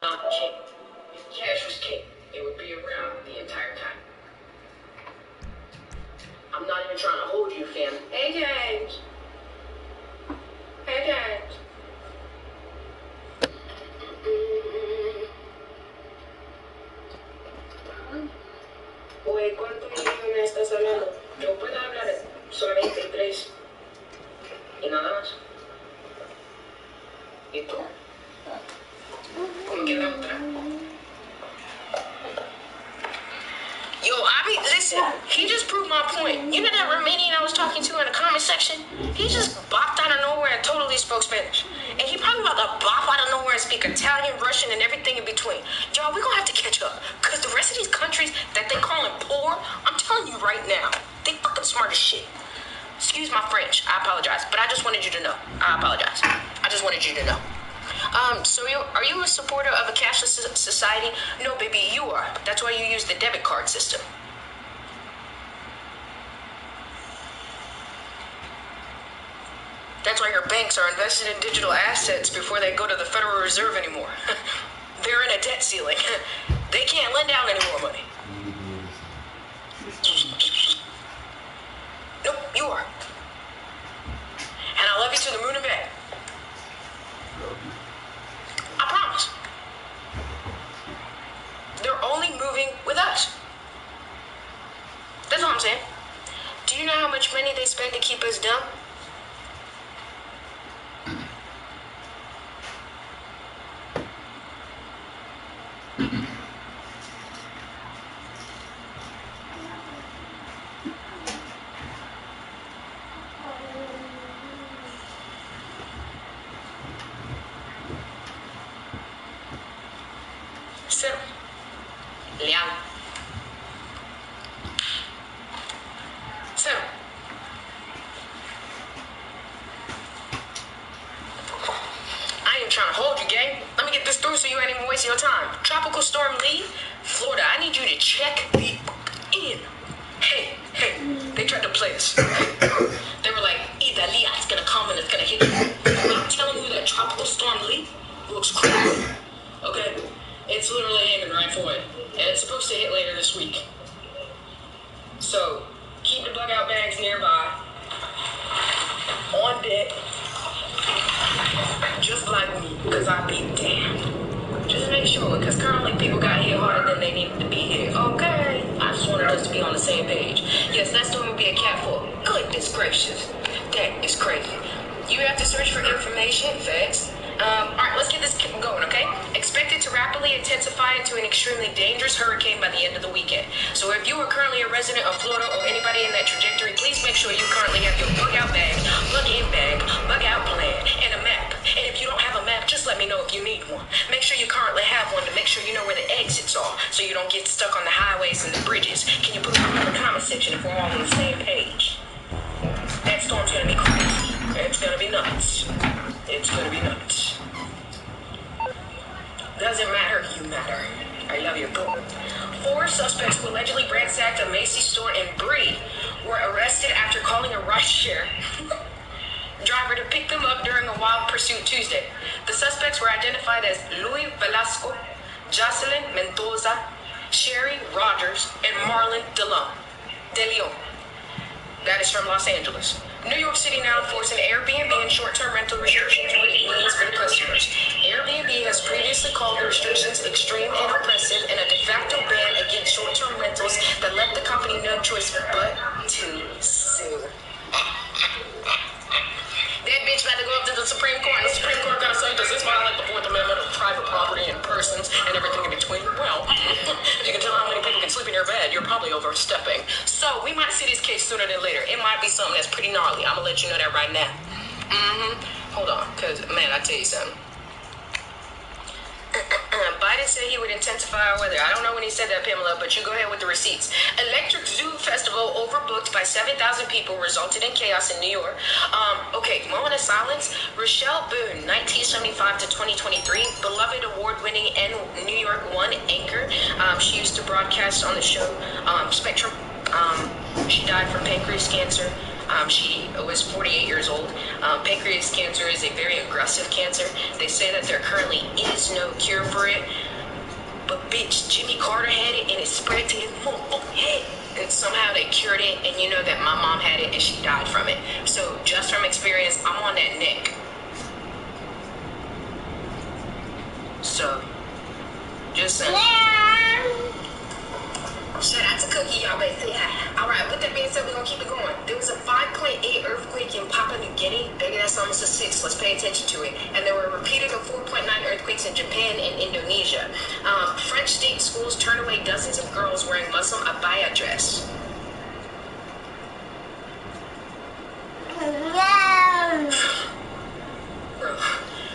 not king. If cash was king, it would be around the entire time. I'm not even trying to hold you, fam. Hey, James. Hey, James. Oye, ¿cuántos millones estás hablando? Yo puedo hablar solamente 3. Y nada más. ¿Y tú? ¿Cómo queda otra? Yo, listen, he just proved my point. You know that Romanian I was talking to in the comment section? He just bopped out of nowhere and totally spoke Spanish. And he probably about to bop out of nowhere and speak Italian, Russian, and everything in between. Y'all, we're gonna have to catch up. Because the rest of these countries that they calling poor, I'm telling you right now, they fucking smart as shit. Excuse my French, I apologize. But I just wanted you to know. I apologize. I just wanted you to know. So are you a supporter of a cashless society? No, baby, you are. That's why you use the debit card system. That's why your banks are invested in digital assets before they go to the Federal Reserve anymore. They're in a debt ceiling. They can't lend out any more money. Nope, you are. And I love you to the moon and back. I promise. They're only moving with us. That's all I'm saying. Do you know how much money they spend to keep us dumb? Cero. Leal. Cero. I ain't trying to hold you, gang. Let me get this through so you ain't even wasting your time. Tropical Storm Lee, Florida, I need you to check the in. Hey, they tried to play us. They were like, Eliyah, it's gonna come and it's gonna hit you. I'm telling you that Tropical Storm Lee looks crazy. Okay? It's literally aiming right for it. And it's supposed to hit later this week. So, keep the bug out bags nearby. On deck. Just like me, because I be damned. Just make sure, because currently people got hit harder than they needed to be hit. Okay? I just wanted us to be on the same page. Yes, that storm will be a cat for goodness gracious. That is crazy. You have to search for information, facts. Alright, let's get this going, okay? Expected to rapidly intensify into an extremely dangerous hurricane by the end of the weekend. So if you are currently a resident of Florida or anybody in that trajectory, please make sure you currently have your bug-out bag, bug-in bag, bug-out plan, and a map. And if you don't have a map, just let me know if you need one. Make sure you currently have one to make sure you know where the exits are so you don't get stuck on the highways and the bridges. Can you put it in the comment section if we're all on the same page? That storm's gonna be crazy. It's gonna be nuts. It's gonna be nuts. Doesn't matter, you matter. I love you, boo. 4 suspects who allegedly ransacked a Macy's store in Bree were arrested after calling a rideshare driver to pick them up during a wild pursuit Tuesday. The suspects were identified as Louis Velasco, Jocelyn Mendoza, Sherry Rogers, and Marlon De Leon. That is from Los Angeles. New York City now enforcing Airbnb and short-term rental restrictions, what it means for the customers. Airbnb has previously called the restrictions extreme and oppressive and a de facto ban against short-term rentals that left the company no choice but to sue. That bitch about to go up to the Supreme Court, and the Supreme Court gonna say, does this violate the 4th Amendment of private property and persons and everything in between? Well, if you can tell how many people can sleep in your bed, you're probably overstepping. So, we might see this case sooner than later. It might be something that's pretty gnarly. I'm gonna let you know that right now. Hold on, because, man, I tell you something. Biden said he would intensify our weather. I don't know when he said that, Pamela, but you go ahead with the receipts. Electric Zoo Festival overbooked by 7,000 people resulted in chaos in New York. Okay, moment of silence. Rochelle Boone, 1975 to 2023, beloved award-winning New York One anchor. She used to broadcast on the show Spectrum. She died from pancreas cancer. She was 48 years old. Pancreas cancer is a very aggressive cancer. They say that there currently is no cure for it. But bitch, Jimmy Carter had it and it spread to his motherfucking head. And somehow they cured it, and you know that my mom had it and she died from it. So just from experience, I'm on that neck. So, just saying. Shout out to Cookie, y'all better say hi. Alright, with that being said, we're gonna keep it going. There was a 5.8 earthquake in Papua New Guinea. Baby, that's almost a 6. Let's pay attention to it. And there were repeated 4.9 earthquakes in Japan and Indonesia. French state schools turn away dozens of girls wearing Muslim abaya dress. Bro.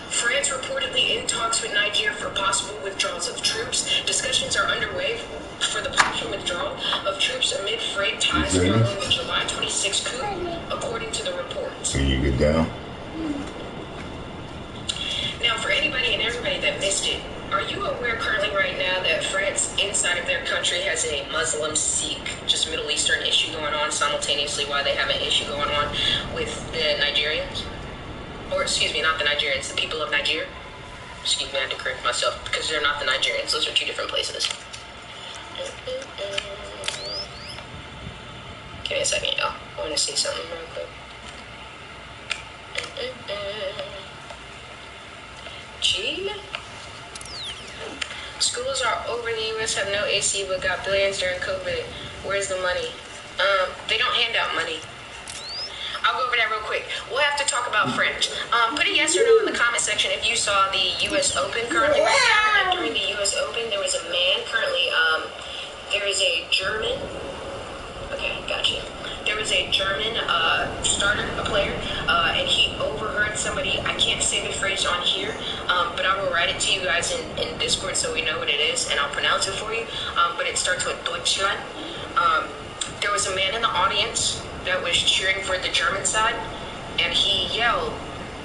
France reportedly in talks with Nigeria for possible withdrawals of troops. Discussions are underway for the partial withdrawal of troops amid frayed ties following the July 26 coup, according to the reports. Can you get down? Now, for anybody and everybody that missed it, are you aware currently right now that France, inside of their country, has a Muslim, Sikh, just Middle Eastern issue going on simultaneously while they have an issue going on with the Nigerians? Or, excuse me, not the Nigerians, the people of Nigeria. Excuse me, I had to correct myself, because they're not the Nigerians. Those are two different places. Give me a second, y'all. I want to see something real quick. Chile? Schools are over in the U.S. have no AC but got billions during COVID. Where's the money? They don't hand out money. I'll go over that real quick. We'll have to talk about French. Put a yes or no in the comment section if you saw the U.S. Open currently right now. During the U.S. Open, there was a man currently, there is a German, okay, gotcha. There was a German starter, a player, and he overheard somebody, I can't say the phrase on here, but I will write it to you guys in Discord so we know what it is, and I'll pronounce it for you, but it starts with Deutschland. There was a man in the audience that was cheering for the German side, and he yelled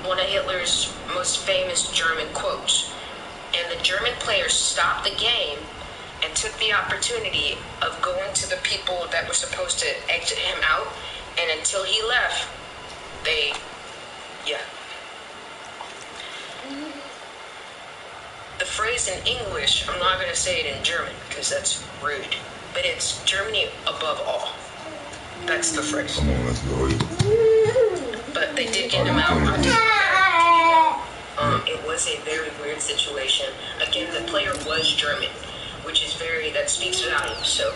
one of Hitler's most famous German quotes. And the German players stopped the game and took the opportunity of going to the people that were supposed to exit him out, and until he left, The phrase in English, I'm not going to say it in German because that's rude, but it's Germany above all. That's the phrase. Come on, let's go. But they did get him out. It was a very weird situation. Again, the player was German, which is that speaks volumes. So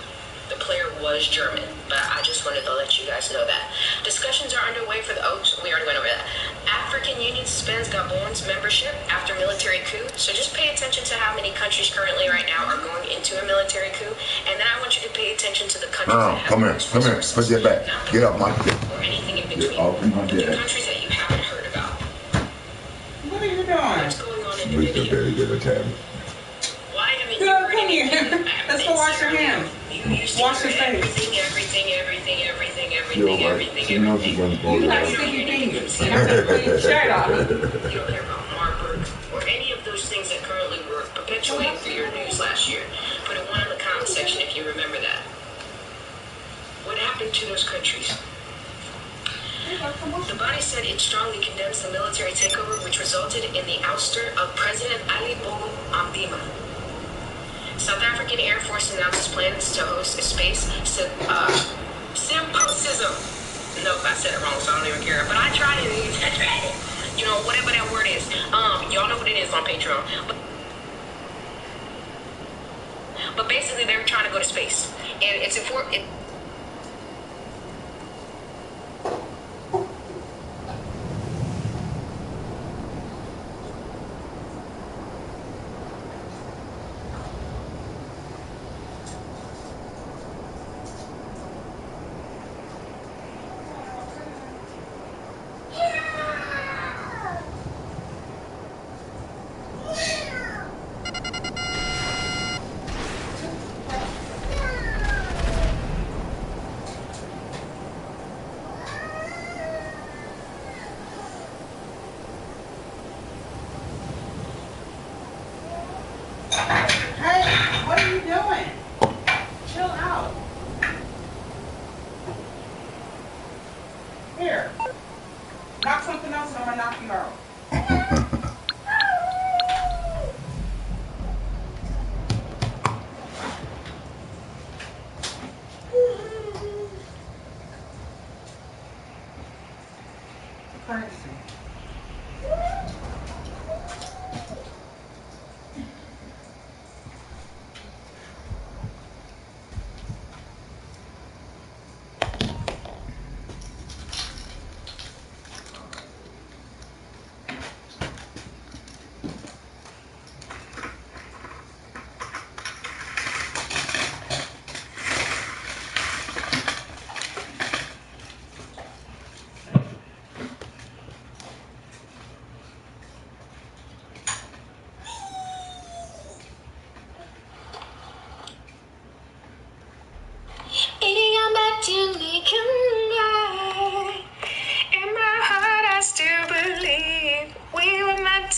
the player was German, but I just wanted to let you guys know that. Discussions are underway for the Oaks. We already went over that. African Union suspends Gabon's membership after military coup. So just pay attention to how many countries currently right now are going into a military coup. And then I want you to pay attention to the countries that have come here. Put your back. Get up, Mike. Or anything in between. The countries that you haven't heard about. What are you doing? What's going on in the video? Why haven't you heard anything? Let's go wash your hands. Wash your face. Everything. You like sticky fingers. And I'm just putting your shirt off. You don't hear about Marburg or any of those things that currently were perpetuating through your news last year. Put a 1 in the comment section if you remember that. What happened to those countries? The body said it strongly condemns the military takeover, which resulted in the ouster of President Ali Bongo Ondimba. South African Air Force announces plans to host a space symposium. Nope, I said it wrong, so I don't even care. But I tried it. You know, whatever that word is. Y'all know what it is on Patreon. But basically, they were trying to go to space, and it's important.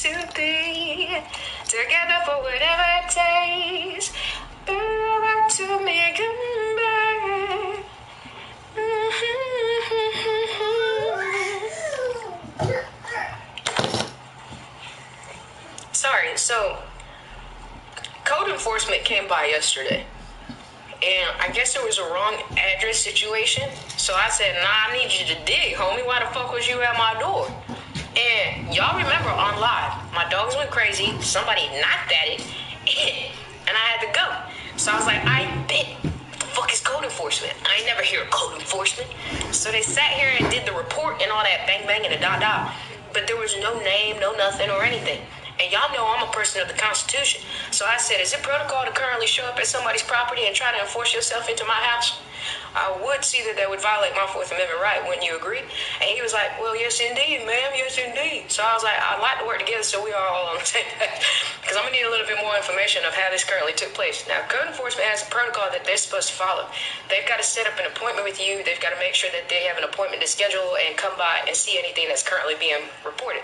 to be together for whatever it takes. Back to me, come back. Sorry, so code enforcement came by yesterday. And I guess it was a wrong address situation. So I said, nah, I need you to dig, homie. Why the fuck was you at my door? And y'all remember on live, my dogs went crazy. Somebody knocked at it. And I had to go. So I was like, I bet. What the fuck is code enforcement? I ain't never hear of code enforcement. So they sat here and did the report and all that bang bang and a dot dot. But there was no name, no nothing or anything. And y'all know I'm a person of the Constitution. So I said, is it protocol to currently show up at somebody's property and try to enforce yourself into my house? I would see that would violate my Fourth Amendment right. Wouldn't you agree? And he was like, well, yes, indeed, ma'am. Yes, indeed. So I was like, I'd like to work together so we are all on the same page. Because I'm going to need a little bit more information of how this currently took place. Now, code enforcement has a protocol that they're supposed to follow. They've got to set up an appointment with you. They've got to make sure that they have an appointment to schedule and come by and see anything that's currently being reported.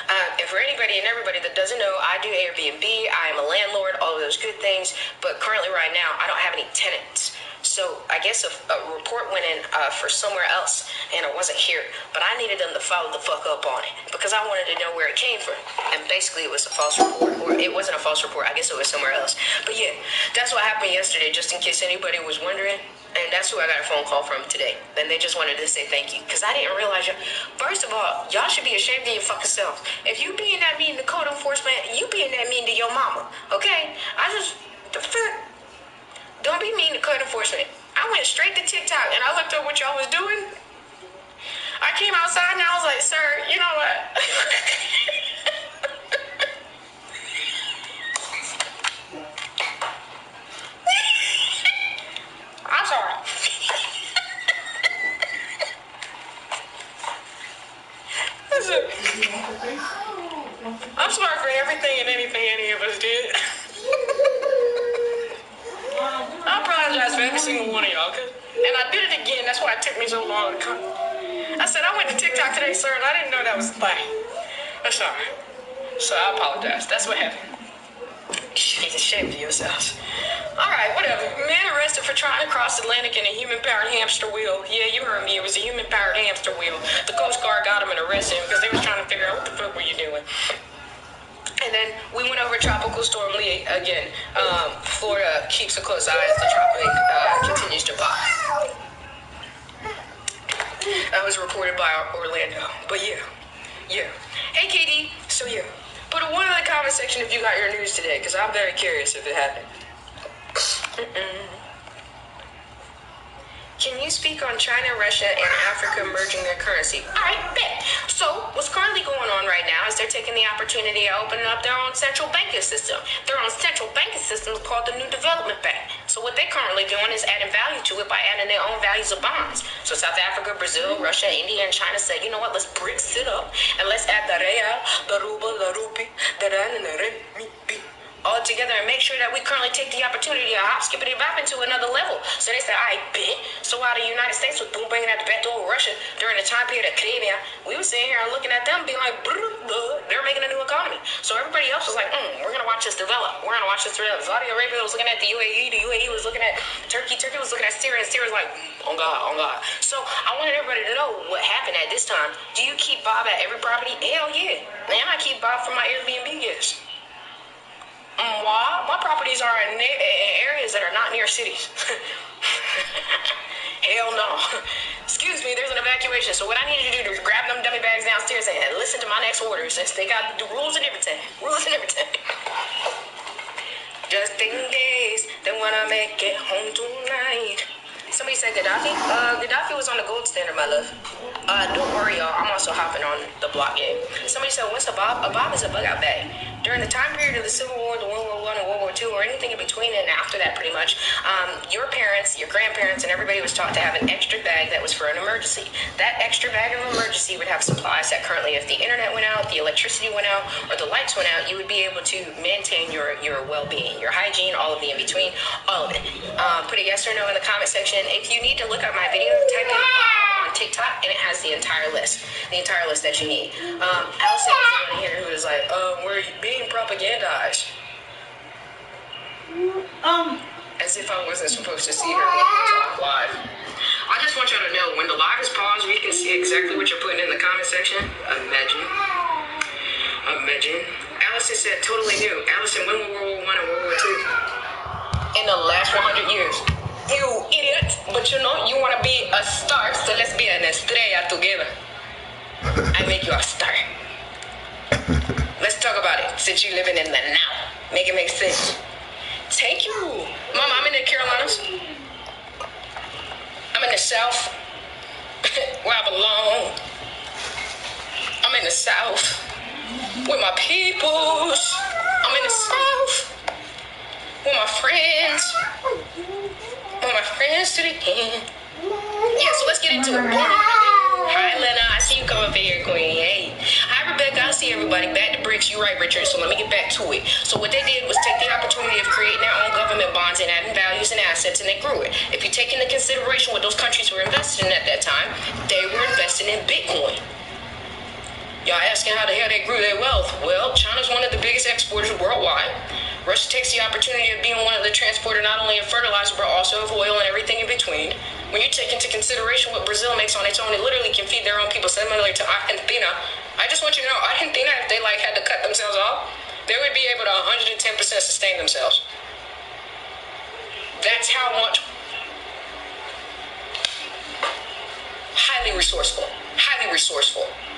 And for anybody and everybody that doesn't know, I do Airbnb, I am a landlord, all of those good things, but currently right now, I don't have any tenants. So I guess a report went in for somewhere else, and it wasn't here, but I needed them to follow the fuck up on it, because I wanted to know where it came from, and basically it was a false report, or it wasn't a false report, I guess it was somewhere else. But yeah, that's what happened yesterday, just in case anybody was wondering. And that's who I got a phone call from today. And they just wanted to say thank you. Because I didn't realize y'all. First of all, y'all should be ashamed of your fucking selves. If you being that mean to code enforcement, you being that mean to your mama. Okay? The fuck? Don't be mean to code enforcement. I went straight to TikTok and I looked up what y'all was doing. I came outside and I was like, sir, you know what? I'm sorry. Listen, I'm sorry for everything and anything any of us did. I apologize for every single one of y'all, and I did it again. That's why it took me so long to come. I said, I went to TikTok today, sir, and I didn't know that was the thing. I'm sorry. So I apologize. That's what happened. You should be ashamed of yourselves. All right, whatever. Man arrested for trying to cross the Atlantic in a human-powered hamster wheel. Yeah, you heard me. It was a human-powered hamster wheel. The Coast Guard got him and arrested him because they was trying to figure out what the fuck were you doing. And then we went over Tropical Storm Lee again. Florida keeps a close eye as the tropic continues to pop. That was reported by Orlando. But yeah. Hey, KD. So yeah, put a 1 in the comment section if you got your news today, because I'm very curious if it happened. Can you speak on China, Russia, and Africa merging their currency? All right, bet. So what's currently going on right now is they're taking the opportunity of opening up their own central banking system. Their own central banking system is called the New Development Bank. So what they're currently doing is adding value to it by adding their own values of bonds. So South Africa, Brazil, Russia, India, and China said, you know what, let's BRICS it up, and let's add the real, the ruble, the rupee, the rand, and the renminbi all together and make sure that we currently take the opportunity to hop, skip, and bop into another level. So they said, I bet. So while the United States was boom banging at the back door of Russia during the time period of Crimea, we were sitting here and looking at them being like, they're making a new economy. So everybody else was like, we're going to watch this develop. We're going to watch this develop. Saudi Arabia was looking at the UAE. The UAE was looking at Turkey. Turkey was looking at Syria. And Syria was like, on God, on God. So I wanted everybody to know what happened at this time. Do you keep Bob at every property? Hell yeah. Man, I keep Bob from my Airbnb guests. Why? My properties are in areas that are not near cities. Hell no. Excuse me, there's an evacuation. So what I need you to do is grab them dummy bags downstairs and listen to my next order, since they got the rules and everything. Rules and everything. Just in case they wanna make it home tonight. Somebody said Gaddafi? Gaddafi was on the gold standard, my love. Don't worry, y'all. I'm also hopping on the block game. Somebody said, what's a bob? A bob is a bug-out bag. During the time period of the Civil War, the World War I, and World War II, or anything in between and after that, pretty much, your parents, your grandparents, and everybody was taught to have an extra bag that was for an emergency. That extra bag of emergency would have supplies that currently, if the internet went out, the electricity went out, or the lights went out, you would be able to maintain your well-being, your hygiene, all of the in-between, all of it. Put a yes or no in the comment section. If you need to look up my video, type in Bob on TikTok, and it has the entire list that you need. Allison was the one here who was like, we're being propagandized. As if I wasn't supposed to see her when we talk live. I just want y'all to know, when the live is paused, we can see exactly what you're putting in the comment section. Imagine. Allison said, totally new. Allison, when were World War I and World War II? In the last 100 years. You idiot. But you know, you want to be a star, so let's be an estrella together. I make you a star. Let's talk about it, since you're living in the now. Make it make sense. Thank you. Mama, I'm in the Carolinas. I'm in the South, where I belong. I'm in the South, with my peoples. I'm in the South, with my friends. With my friends to the end. Yeah, so let's get into it. Hi, Lena. I see you come up here, Queen. Hey. Hi, Rebecca. I see everybody. Back to bricks. You're right, Richard. So let me get back to it. So what they did was take the opportunity of creating their own government bonds and adding values and assets, and they grew it. If you take into consideration what those countries were investing in at that time, they were investing in Bitcoin. Y'all asking how the hell they grew their wealth? Well, China's one of the biggest exporters worldwide. Russia takes the opportunity of being one of the transporter not only of fertilizer, but also of oil and everything in between. When you take into consideration what Brazil makes on its own, it literally can feed their own people, similar to Argentina. I just want you to know, Argentina, if they had to cut themselves off, they would be able to 110% sustain themselves. That's how much. Highly resourceful.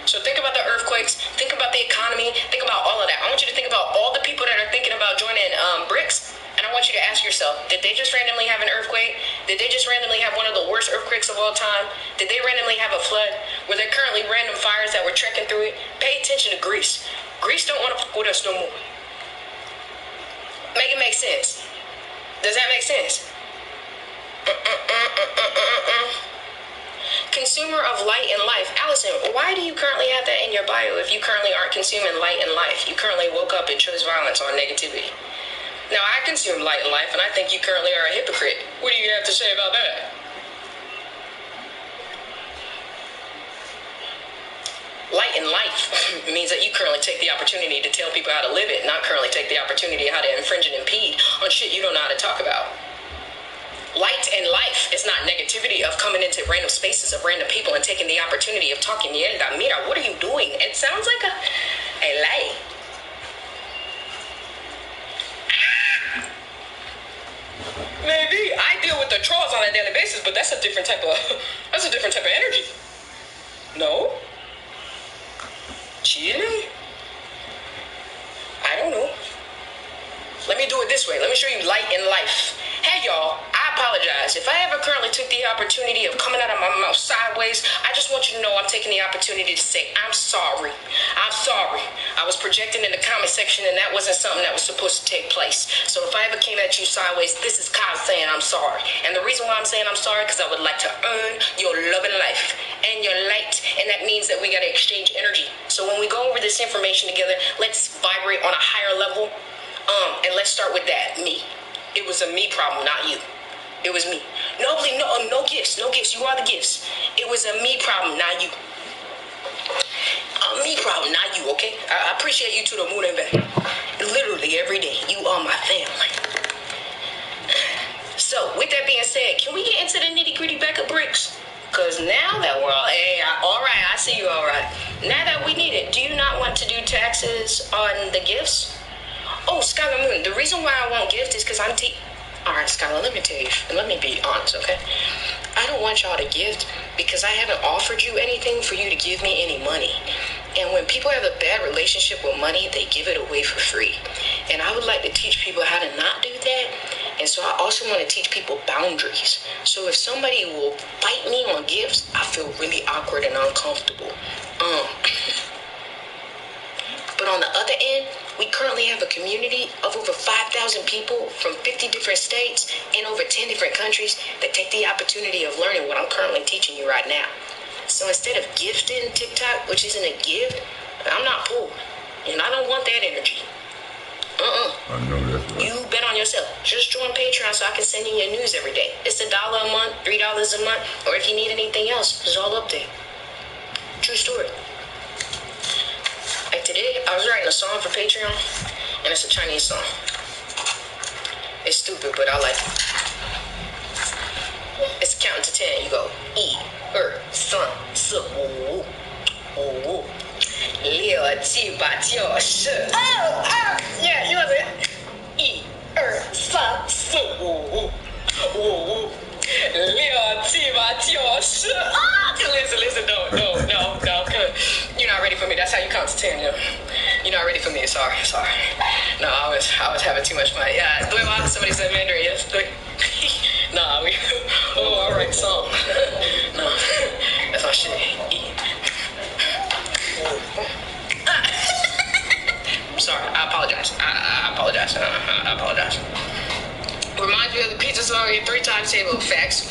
So think about the earthquakes, think about the economy, think about all of that. I want you to think about all the people that are thinking about joining BRICS, and I want you to ask yourself, did they just randomly have an earthquake? Did they just randomly have one of the worst earthquakes of all time? Did they randomly have a flood? Were there currently random fires that were trekking through it? Pay attention to Greece. Greece don't want to fuck with us no more. Make it make sense. Does that make sense? Consumer of light and life. Allison, why do you currently have that in your bio if you currently aren't consuming light and life? You currently woke up and chose violence or negativity. Now, I consume light and life, and I think you currently are a hypocrite. What do you have to say about that? Light and life means that you currently take the opportunity to tell people how to live it, not currently take the opportunity how to infringe and impede on shit you don't know how to talk about. Light and life is not negativity of coming into random spaces of random people and taking the opportunity of talking. Mierda, mira, what are you doing? It sounds like a lie. Maybe I deal with the trolls on a daily basis, but that's a different type of energy. No? Chilling? I don't know. Let me do it this way. Let me show you light in life. Hey, y'all, I apologize. If I ever currently took the opportunity of coming out of my mouth sideways, I just want you to know I'm taking the opportunity to say, I'm sorry. I'm sorry. I was projecting in the comment section, and that wasn't something that was supposed to take place. So if I ever came at you sideways, this is Kyle saying I'm sorry. And the reason why I'm saying I'm sorry, because I would like to earn your love and life and your light, and that means that we got to exchange energy. So when we go over this information together, let's vibrate on a higher level. And let's start with that, me. It was a me problem, not you. It was me. No gifts. You are the gifts. It was a me problem, not you. A me problem, not you, okay? I appreciate you to the moon and back. Literally every day, you are my family. So, with that being said, can we get into the nitty-gritty back of bricks? Because now that we're all, all right, I see you all right. Now that we need it, do you not want to do taxes on the gifts? Oh, Skylar Moon, the reason why I won't gift is because I'm Alright, Skylar, let me tell you, and let me be honest, okay? I don't want y'all to gift because I haven't offered you anything for you to give me any money. And when people have a bad relationship with money, they give it away for free. And I would like to teach people how to not do that. And so I also want to teach people boundaries. So if somebody will fight me on gifts, I feel really awkward and uncomfortable. But on the other end, we currently have a community of over 5,000 people from 50 different states and over 10 different countries that take the opportunity of learning what I'm currently teaching you right now. So instead of gifting TikTok, which isn't a gift, I'm not poor. And I don't want that energy. I know that's right. You bet on yourself. Just join Patreon so I can send you your news every day. It's $1 a month, $3 a month, or if you need anything else, it's all up there. True story. Like today, I was writing a song for Patreon, and it's a Chinese song. It's stupid, but I like it. It's counting to 10. You go, 1、2、3、4、5、6、7、8。Yeah, you know that. 1、2、3、4、5、5、6、7、8、9、10。Listen, no. You're not ready for me. That's how you count to 10, yo. You're not ready for me. Sorry. No, I was having too much fun. Yeah, somebody said Mandarin, yes. Nah, I'll write song. No, that's my shit. I'm sorry. I apologize. I apologize. Remind you of the pizza song at 3 times table. Facts.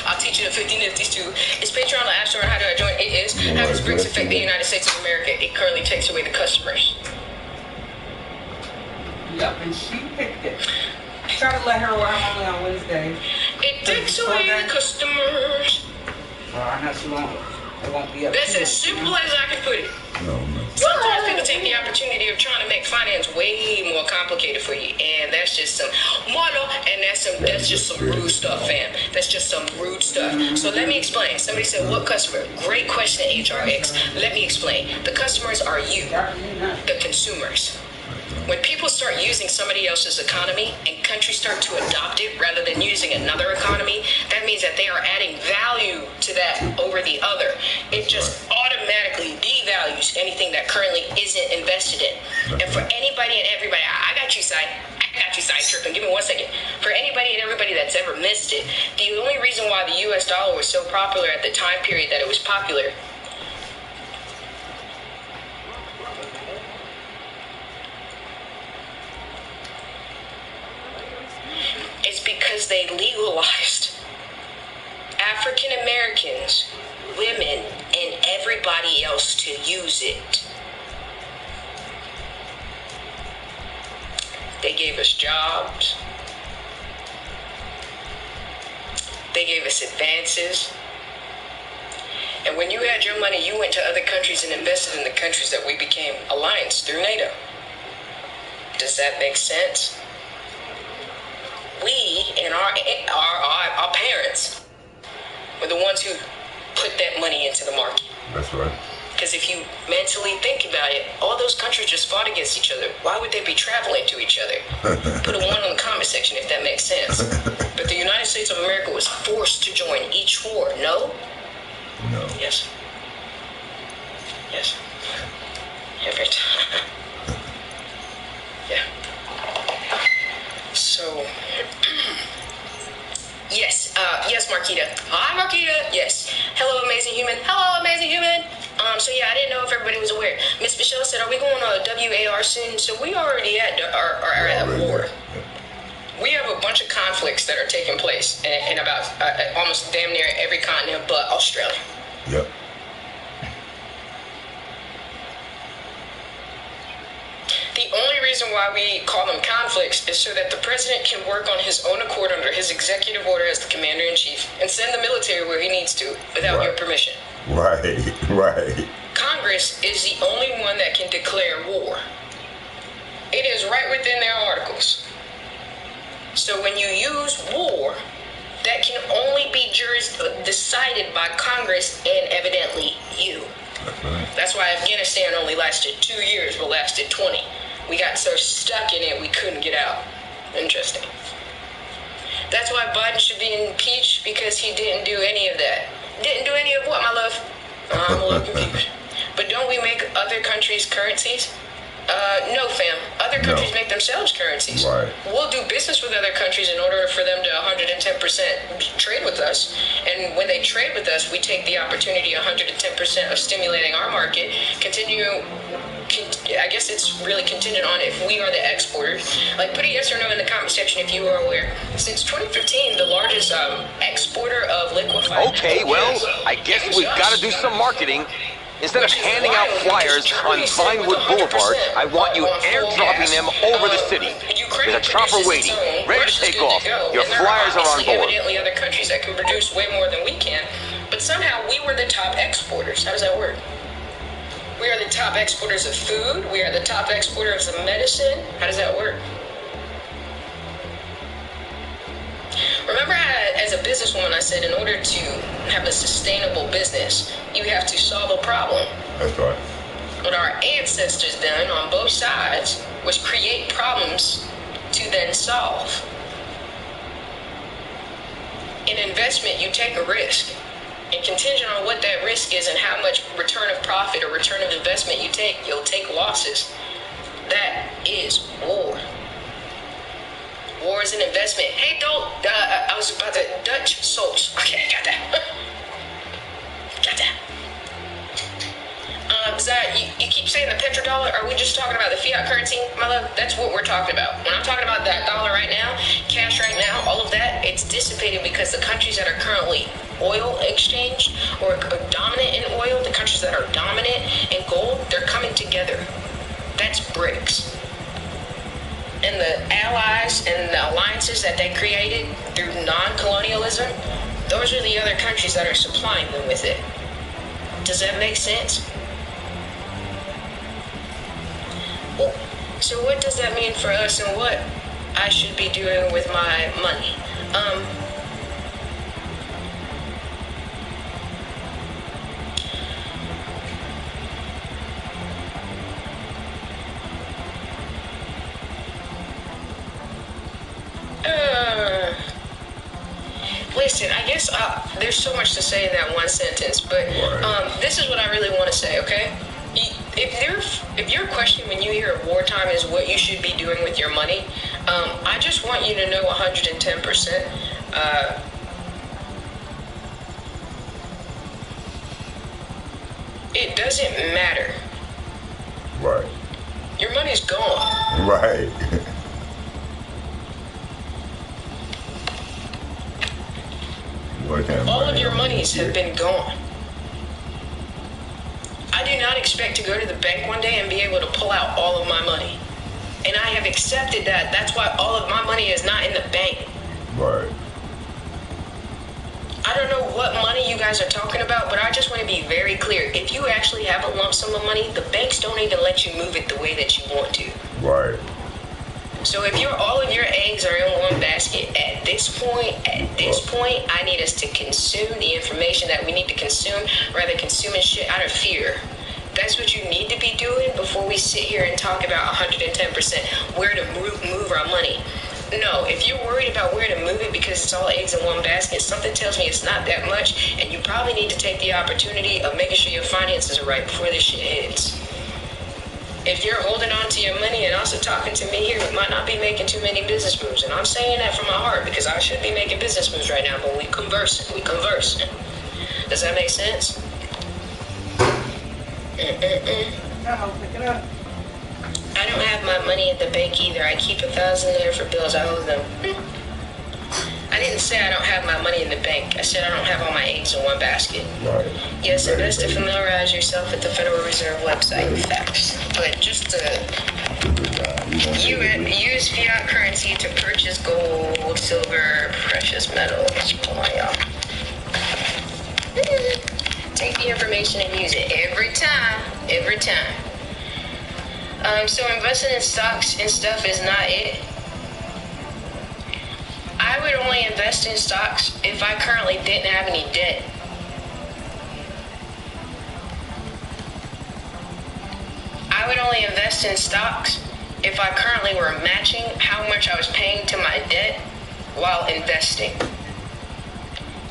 I'll teach you the 50 nifties too. Is Patreon the app store? How do I join? It is. How does BRICS affect the United States of America? It currently takes away the customers. Yep, and she picked it. Try to let her work only on Wednesday. It takes away the customers. Not too long. It won't be up. That's as simple as I can put it. No. Sometimes people take the opportunity of trying to make finance way more complicated for you, and that's just some model, and that's just some rude stuff, fam. That's just some rude stuff. So let me explain. Somebody said, "What customer?" Great question, HRX. Let me explain. The customers are you, the consumers. When people start using somebody else's economy and countries start to adopt it rather than using another economy, that means that they are adding value to that over the other. It just automatically devalues anything that currently isn't invested in. And for anybody and everybody, I got you side tripping. Give me 1 second. For anybody and everybody that's ever missed it, the only reason why the US dollar was so popular at the time period that it was popular is because they legalized African Americans, women, and everybody else to use it. They gave us jobs. They gave us advances. And when you had your money, you went to other countries and invested in the countries that we became alliance through NATO. Does that make sense? We and our parents were the ones who put that money into the market. That's right. Because if you mentally think about it, all those countries just fought against each other. Why would they be traveling to each other? Put a 1 in the comment section if that makes sense. But the United States of America was forced to join each war. No? No. Yes. Every time. Yeah. So, yes, Marquita. Hi, Marquita. Yes. Hello, amazing human. So yeah, I didn't know if everybody was aware. Miss Michelle said, "Are we going to WAR soon?" So we already at war. We have a bunch of conflicts that are taking place in about almost damn near every continent but Australia. Yep. The only reason why we call them conflicts is so that the president can work on his own accord under his executive order as the commander-in-chief and send the military where he needs to without your permission. Right. Congress is the only one that can declare war. It is right within their articles. So when you use war, that can only be decided by Congress and evidently you. That's why Afghanistan only lasted 2 years, but lasted 20. We got so stuck in it, we couldn't get out. Interesting. That's why Biden should be impeached, because he didn't do any of that. Didn't do any of what, my love? I'm a little confused. But don't we make other countries' currencies? No, fam. Other countries make themselves currencies. Right. We'll do business with other countries in order for them to 110% trade with us. And when they trade with us, we take the opportunity 110% of stimulating our market. I guess it's really contingent on if we are the exporters. Like, put a yes or no in the comment section if you are aware. Since 2015, the largest exporter of liquefied... Okay, well, I guess we've got to do some marketing. Instead of handing out flyers on Vinewood Boulevard, I want you airdropping them over the city. There's a chopper waiting, ready to take off. Your flyers are on board. Evidently other countries that can produce way more than we can, but somehow we were the top exporters. How does that work? We are the top exporters of food. We are the top exporters of medicine. How does that work? Remember how, as a businesswoman, I said in order to have a sustainable business, you have to solve a problem. That's right. What our ancestors done on both sides was create problems to then solve. In investment, you take a risk. And contingent on what that risk is and how much return of profit or return of investment you take, you'll take losses. That is war. War is an investment. Hey, I was about to Dutch souls. Okay, got that. Got that. Zach, you keep saying the petrodollar. Are we just talking about the fiat currency, my love? That's what we're talking about. When I'm talking about that dollar right now, cash right now, all of that, it's dissipated because the countries that are currently oil exchanged or dominant in oil, the countries that are dominant in gold, they're coming together. That's BRICS. And the allies and the alliances that they created through non-colonialism, those are the other countries that are supplying them with it. Does that make sense? Well, so what does that mean for us and what I should be doing with my money? Listen, I guess there's so much to say in that one sentence, but this is what I really want to say, okay? If your question when you hear of wartime is what you should be doing with your money, I just want you to know 110%. It doesn't matter. Right. Your money's gone. Right. All of your monies have been gone. I do not expect to go to the bank one day and be able to pull out all of my money. And I have accepted that. That's why all of my money is not in the bank. Right. I don't know what money you guys are talking about, but I just want to be very clear. If you actually have a lump sum of money, the banks don't even let you move it the way that you want to. Right. So if all of your eggs are in one basket, at this point, I need us to consume the information that we need to consume, rather consuming shit out of fear. That's what you need to be doing before we sit here and talk about 110% where to move our money. No, if you're worried about where to move it because it's all eggs in one basket, something tells me it's not that much, and you probably need to take the opportunity of making sure your finances are right before this shit hits. If you're holding on to your money and also talking to me here, we might not be making too many business moves. And I'm saying that from my heart because I should be making business moves right now, but we converse. Does that make sense? I don't have my money at the bank either. I keep 1,000 there for bills I owe them. I didn't say I don't have my money in the bank. I said I don't have all my eggs in one basket. Right. Yes, it is to familiarize yourself with the Federal Reserve website. Facts. But just to use fiat currency to purchase gold, silver, precious metals. Come on, y'all. Take the information and use it every time. Every time. So investing in stocks and stuff is not it. I would only invest in stocks if I currently didn't have any debt. I would only invest in stocks if I currently were matching how much I was paying to my debt while investing.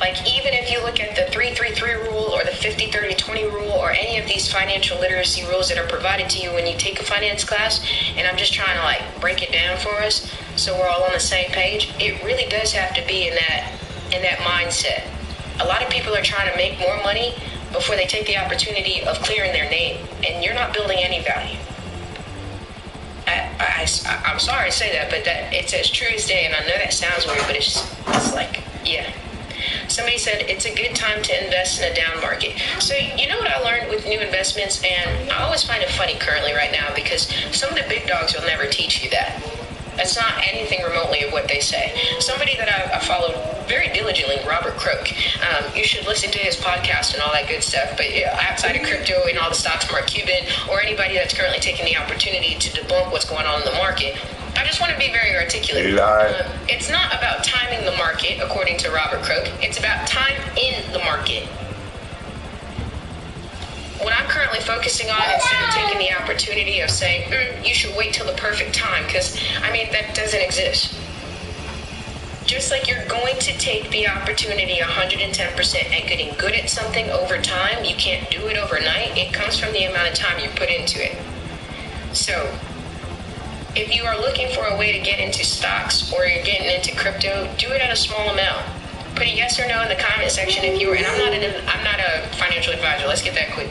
Like, even if you look at the 3-3-3 rule or the 50-30-20 rule or any of these financial literacy rules that are provided to you when you take a finance class, and I'm just trying to like break it down for us so we're all on the same page, it really does have to be in that mindset. A lot of people are trying to make more money before they take the opportunity of clearing their name, and you're not building any value. I'm sorry to say that, but it's as true as day, and I know that sounds weird, but it's like, yeah. Somebody said it's a good time to invest in a down market. So you know what I learned with new investments, and I always find it funny currently right now because some of the big dogs will never teach you that. That's not anything remotely of what they say. Somebody that I followed very diligently, Robert Crook. You should listen to his podcast and all that good stuff. But outside of crypto and all the stocks, Mark Cuban, or anybody that's currently taking the opportunity to debunk what's going on in the market, I just want to be very articulate. It's not about timing the market, according to Robert Crook. It's about time in the market. What I'm currently focusing on, instead of taking the opportunity of saying, you should wait till the perfect time, because, that doesn't exist. Just like you're going to take the opportunity 110% at getting good at something over time, you can't do it overnight. It comes from the amount of time you put into it. So, if you are looking for a way to get into stocks or you're getting into crypto, do it at a small amount. Put a yes or no in the comment section if you were, and I'm not a financial advisor, let's get that quick.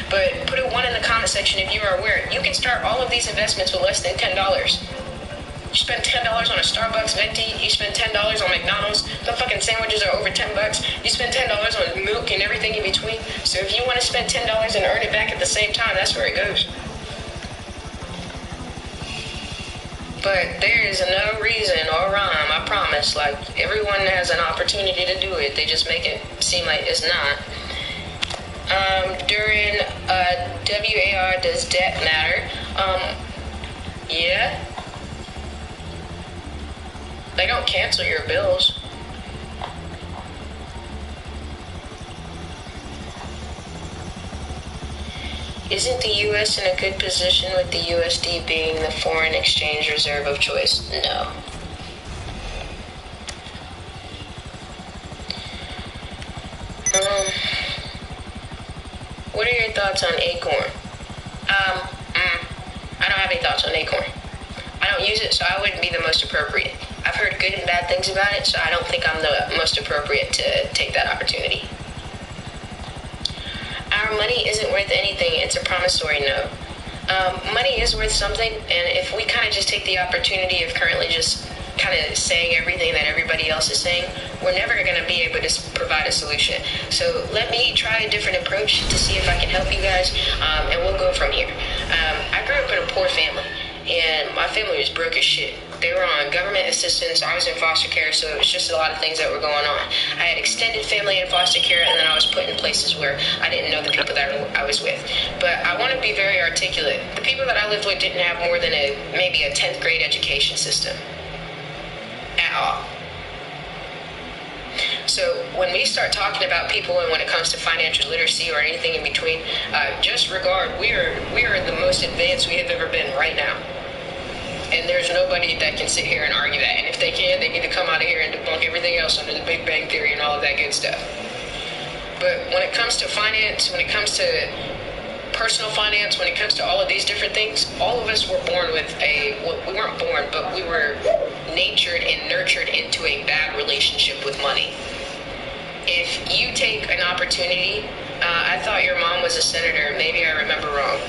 But put a 1 in the comment section if you are aware. You can start all of these investments with less than $10. You spend $10 on a Starbucks venti, you spend $10 on McDonald's, the fucking sandwiches are over $10. You spend $10 on milk and everything in between. So if you want to spend $10 and earn it back at the same time, that's where it goes. But there is no reason or rhyme, I promise. Like, everyone has an opportunity to do it. They just make it seem like it's not. During WAR, does debt matter? Yeah. They don't cancel your bills. Isn't the U.S. in a good position with the USD being the foreign exchange reserve of choice? No. What are your thoughts on Acorn? I don't have any thoughts on Acorn. I don't use it, so I wouldn't be the most appropriate. I've heard good and bad things about it, so I don't think I'm the most appropriate to take that opportunity. Our money isn't worth anything. It's a promissory note. Money is worth something, and if we kind of just take the opportunity of currently just kind of saying everything that everybody else is saying, we're never going to be able to provide a solution. So let me try a different approach to see if I can help you guys, and we'll go from here. I grew up in a poor family, and my family was broke as shit. They were on government assistance. I was in foster care, so it was just a lot of things that were going on. I had extended family in foster care, and then I was put in places where I didn't know the people that I was with. But I want to be very articulate. The people that I lived with didn't have more than maybe a 10th grade education system at all. So when we start talking about people and when it comes to financial literacy or anything in between, just regard, we are the most advanced we have ever been right now. And there's nobody that can sit here and argue that. And if they can, they need to come out of here and debunk everything else under the Big Bang Theory and all of that good stuff. But when it comes to finance, when it comes to personal finance, when it comes to all of these different things, all of us were born with we weren't born, but we were natured and nurtured into a bad relationship with money. If you take an opportunity, I thought your mom was a senator. Maybe I remember wrong.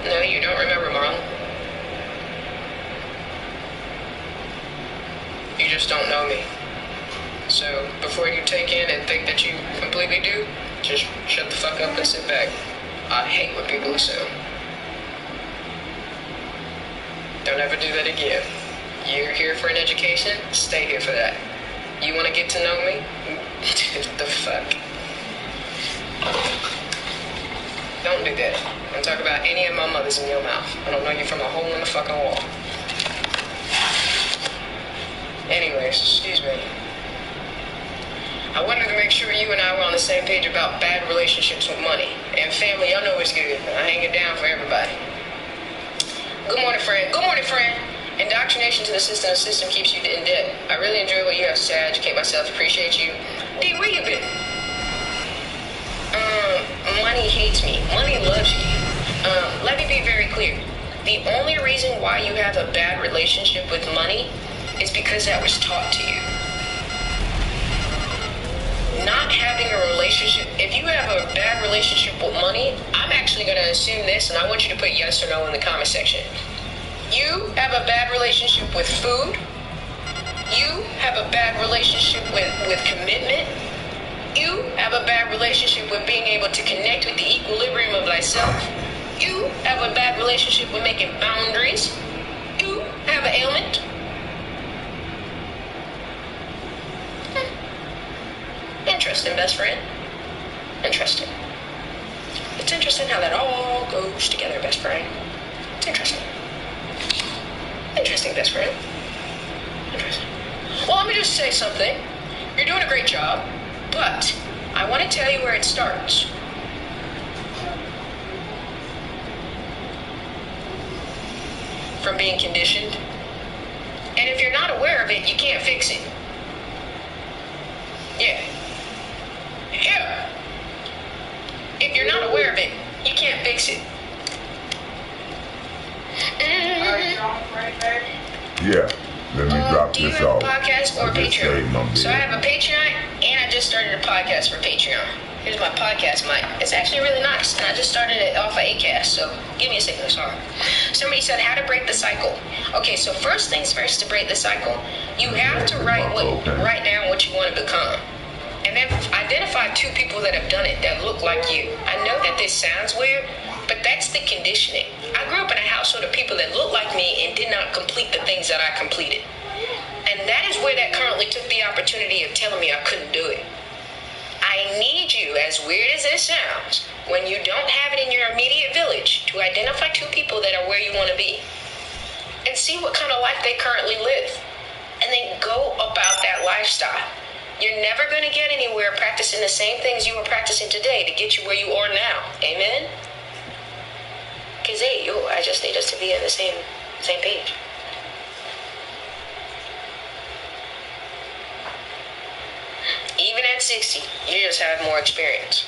No, you don't remember wrong. You just don't know me. So before you take in and think that you completely do, just shut the fuck up and sit back. I hate when people assume. Don't ever do that again. You're here for an education, stay here for that. You want to get to know me? The fuck? Don't do that. Don't talk about any of my mothers in your mouth. I don't know you from a hole in the fucking wall. Anyways, excuse me. I wanted to make sure you and I were on the same page about bad relationships with money. And family, I know it's good. I hang it down for everybody. Good morning, friend. Good morning, friend. Indoctrination to the system keeps you in debt. I really enjoy what you have to say. I educate myself. Appreciate you. D, where you been? Money hates me. Money loves you. Let me be very clear. The only reason why you have a bad relationship with money is because that was taught to you. Not having a relationship, if you have a bad relationship with money, I'm actually going to assume this, and I want you to put yes or no in the comment section. You have a bad relationship with food. You have a bad relationship with commitment. You have a bad relationship with being able to connect with the equilibrium of thyself. You have a bad relationship with making boundaries. You have ailment? Interesting, best friend. Interesting. It's interesting how that all goes together, best friend. It's interesting. Interesting, best friend. Interesting. Well, let me just say something. You're doing a great job, but I want to tell you where it starts. From being conditioned. And if you're not aware of it, you can't fix it. Yeah. Yeah. If you're not aware of it, you can't fix it. Yeah. Let me drop Do you this have off. a podcast or I just saved Patreon? my So I bed. have a Patreon, and I just started a podcast for Patreon. Here's my podcast mic. It's actually really nice, and I just started it off of Acast, so give me a second, sorry. Somebody said how to break the cycle. Okay, so first things first, to break the cycle, you have to write down what you want to become. And then identify 2 people that have done it that look like you. I know that this sounds weird, but that's the conditioning. I grew up in a household of people that looked like me and did not complete the things that I completed. And that is where that currently took the opportunity of telling me I couldn't do it. I need you, as weird as this sounds, when you don't have it in your immediate village, to identify 2 people that are where you want to be. And see what kind of life they currently live. And then go about that lifestyle. You're never going to get anywhere practicing the same things you were practicing today to get you where you are now. Amen? Because, hey, I just need us to be on the same page. Even at 60, you just have more experience.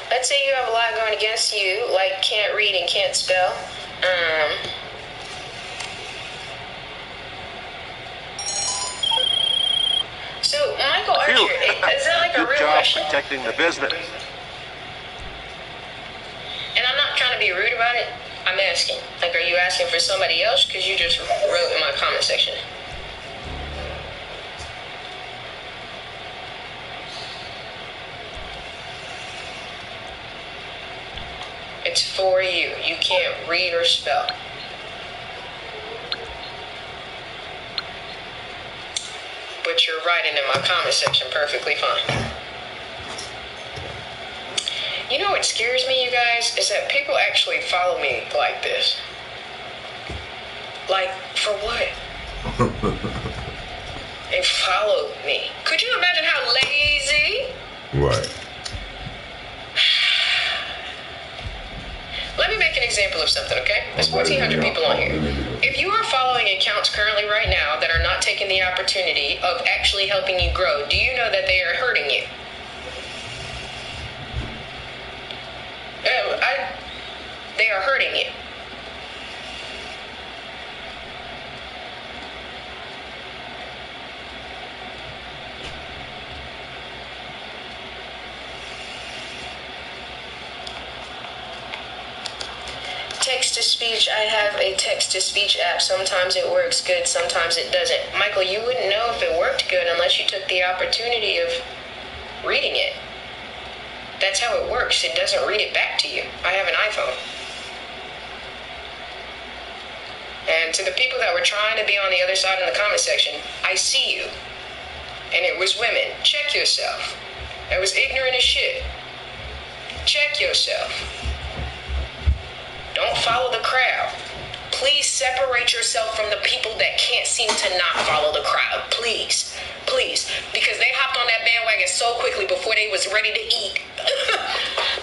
Let's say you have a lot going against you, like can't read and can't spell. So, Michael Archer, is that like a real question? Protecting the business. And I'm not trying to be rude about it. I'm asking. Like, are you asking for somebody else? Because you just wrote in my comment section. It's for you. You can't read or spell. But you're writing in my comment section perfectly fine. You know what scares me, you guys, is that people actually follow me like this. Like, for what? They follow me. Could you imagine how lazy? Right. Let me make an example of something, okay? There's 1,400 people on here. If you are following accounts currently right now that are not taking the opportunity of actually helping you grow, do you know that they are hurting you? They are hurting you. Text-to-speech, I have a text-to-speech app. Sometimes it works good, sometimes it doesn't. Michael, you wouldn't know if it worked good unless you took the opportunity of reading it. That's how it works. It doesn't read it back to you. I have an iPhone. And to the people that were trying to be on the other side in the comment section, I see you. And it was women. Check yourself. That was ignorant as shit. Check yourself. Don't follow the crowd. Please separate yourself from the people that can't seem to not follow the crowd. Please. Please. Because they hopped on that bandwagon so quickly before they was ready to eat.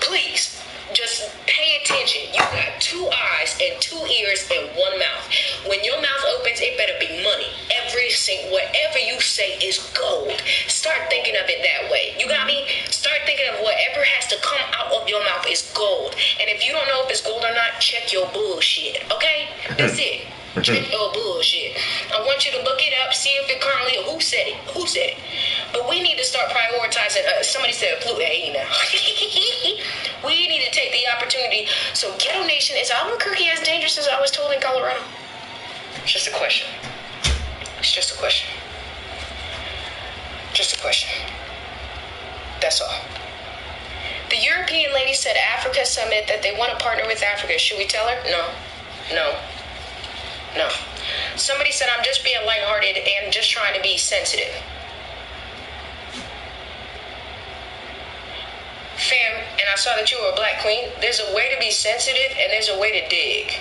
Please. Just pay attention. You got 2 eyes and 2 ears and 1 mouth. When your mouth opens, it better be money. Whatever you say is gold. Start thinking of it that way. You got me? Start thinking of whatever has to come out of your mouth is gold. And if you don't know if it's gold or not, check your bullshit. Okay? That's it. Check your bullshit. I want you to look it up, see if it currently, who said it? Who said it? But we need to start prioritizing, somebody said flu, hey, now. We need to take the opportunity. So Ghetto Nation, is Albuquerque as dangerous as I was told in Colorado? It's just a question. It's just a question. Just a question. That's all. The European lady said Africa Summit that they want to partner with Africa. Should we tell her? No. No. No. Somebody said I'm just being lighthearted and just trying to be sensitive. Fam, and I saw that you were a black queen. There's a way to be sensitive and there's a way to dig.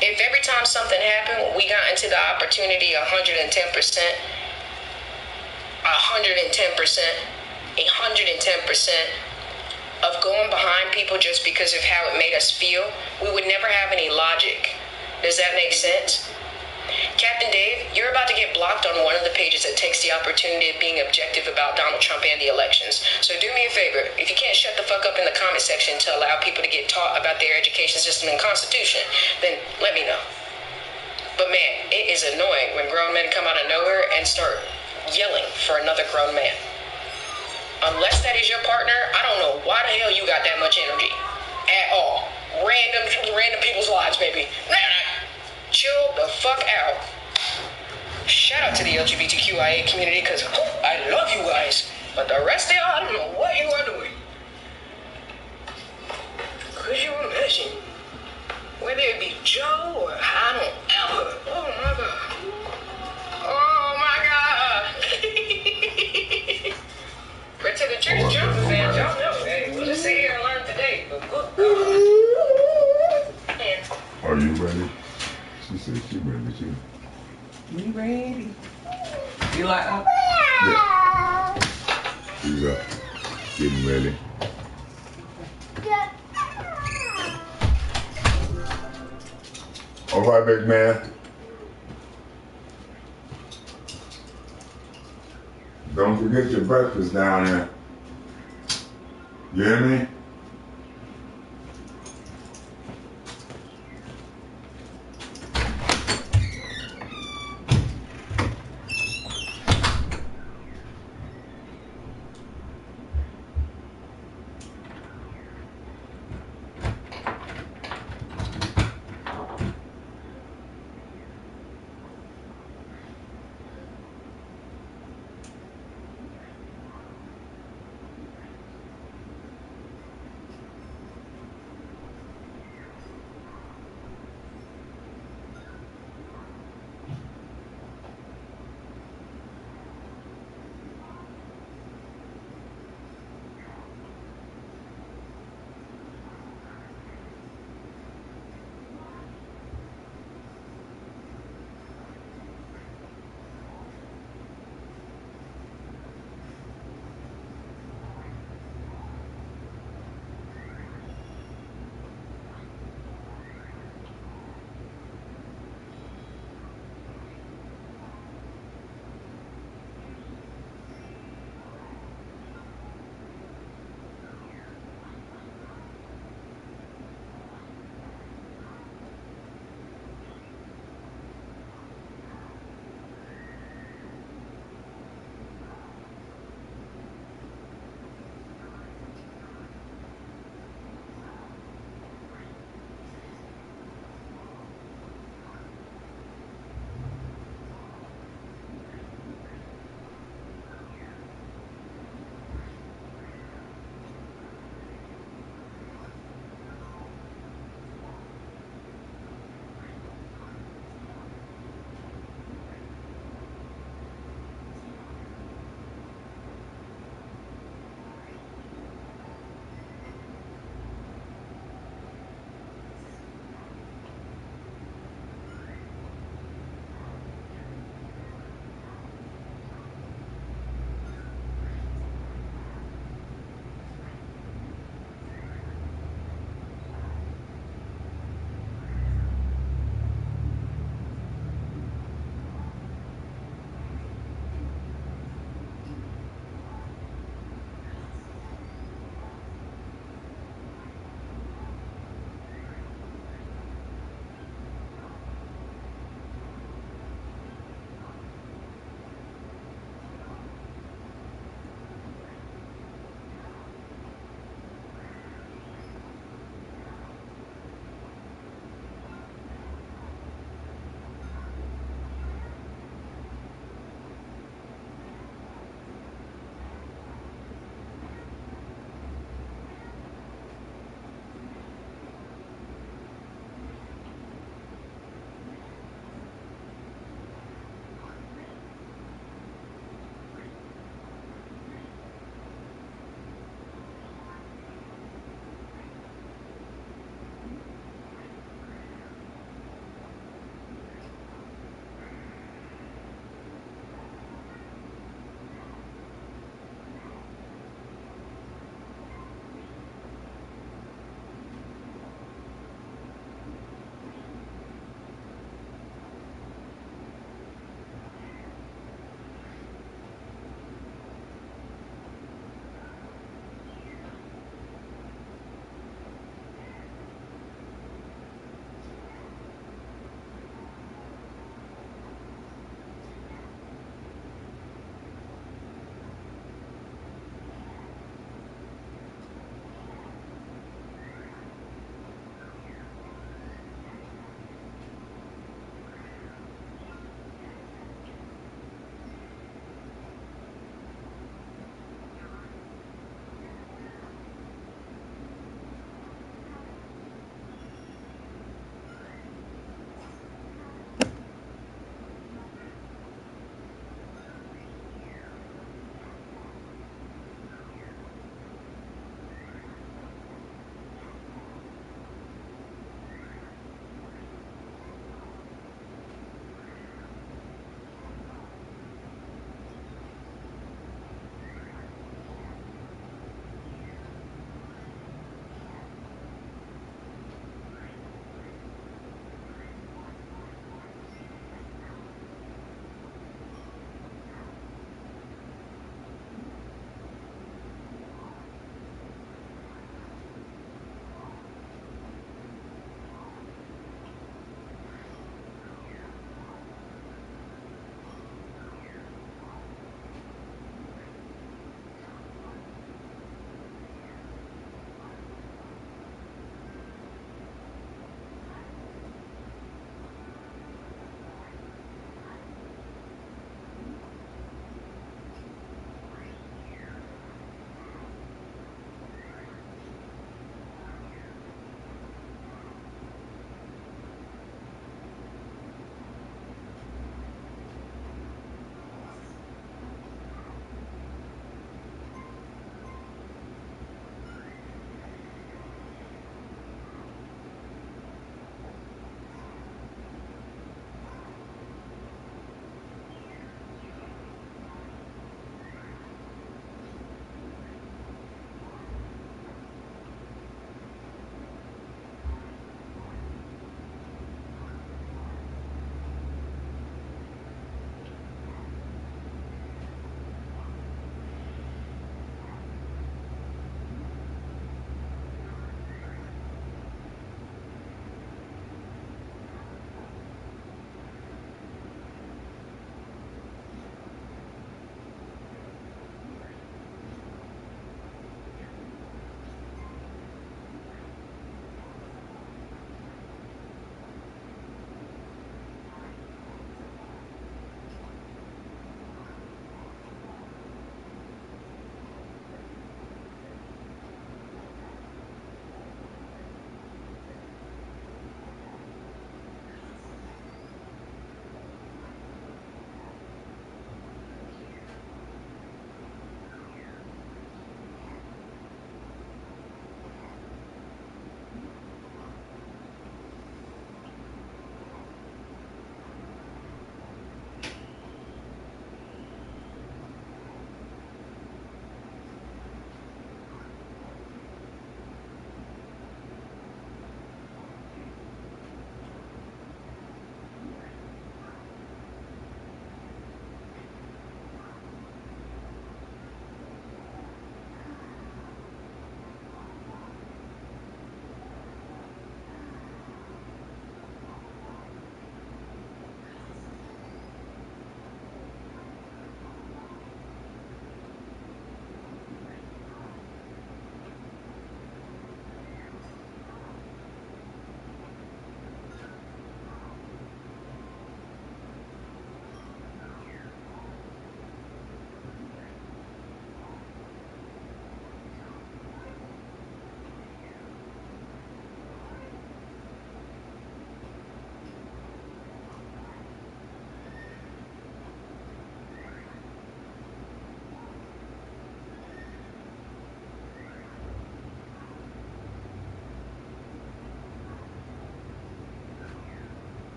If every time something happened, we got into the opportunity 110%, 110% of going behind people just because of how it made us feel, we would never have any logic. Does that make sense? Captain Dave, you're about to get blocked on one of the pages that takes the opportunity of being objective about Donald Trump and the elections. So do me a favor, if you can't shut the fuck up in the comment section to allow people to get taught about their education system and constitution, then let me know. But man, it is annoying when grown men come out of nowhere and start yelling for another grown man. Unless that is your partner, I don't know why the hell you got that much energy. At all. Random people's lives, baby. Chill the fuck out. Shout out to the LGBTQIA community, because I love you guys. But the rest of y'all, I don't know what you are doing. Could you imagine? Whether it be Joe or I don't ever. Oh my God. Oh my God. But to the church jumpers, man, y'all know, hey, we'll just sit here and learn today. But good God. Are you ready? She said she ready too. You ready? You like that? Yeah. She's up. Getting ready. All right, big man. Don't forget your breakfast down there. You hear me?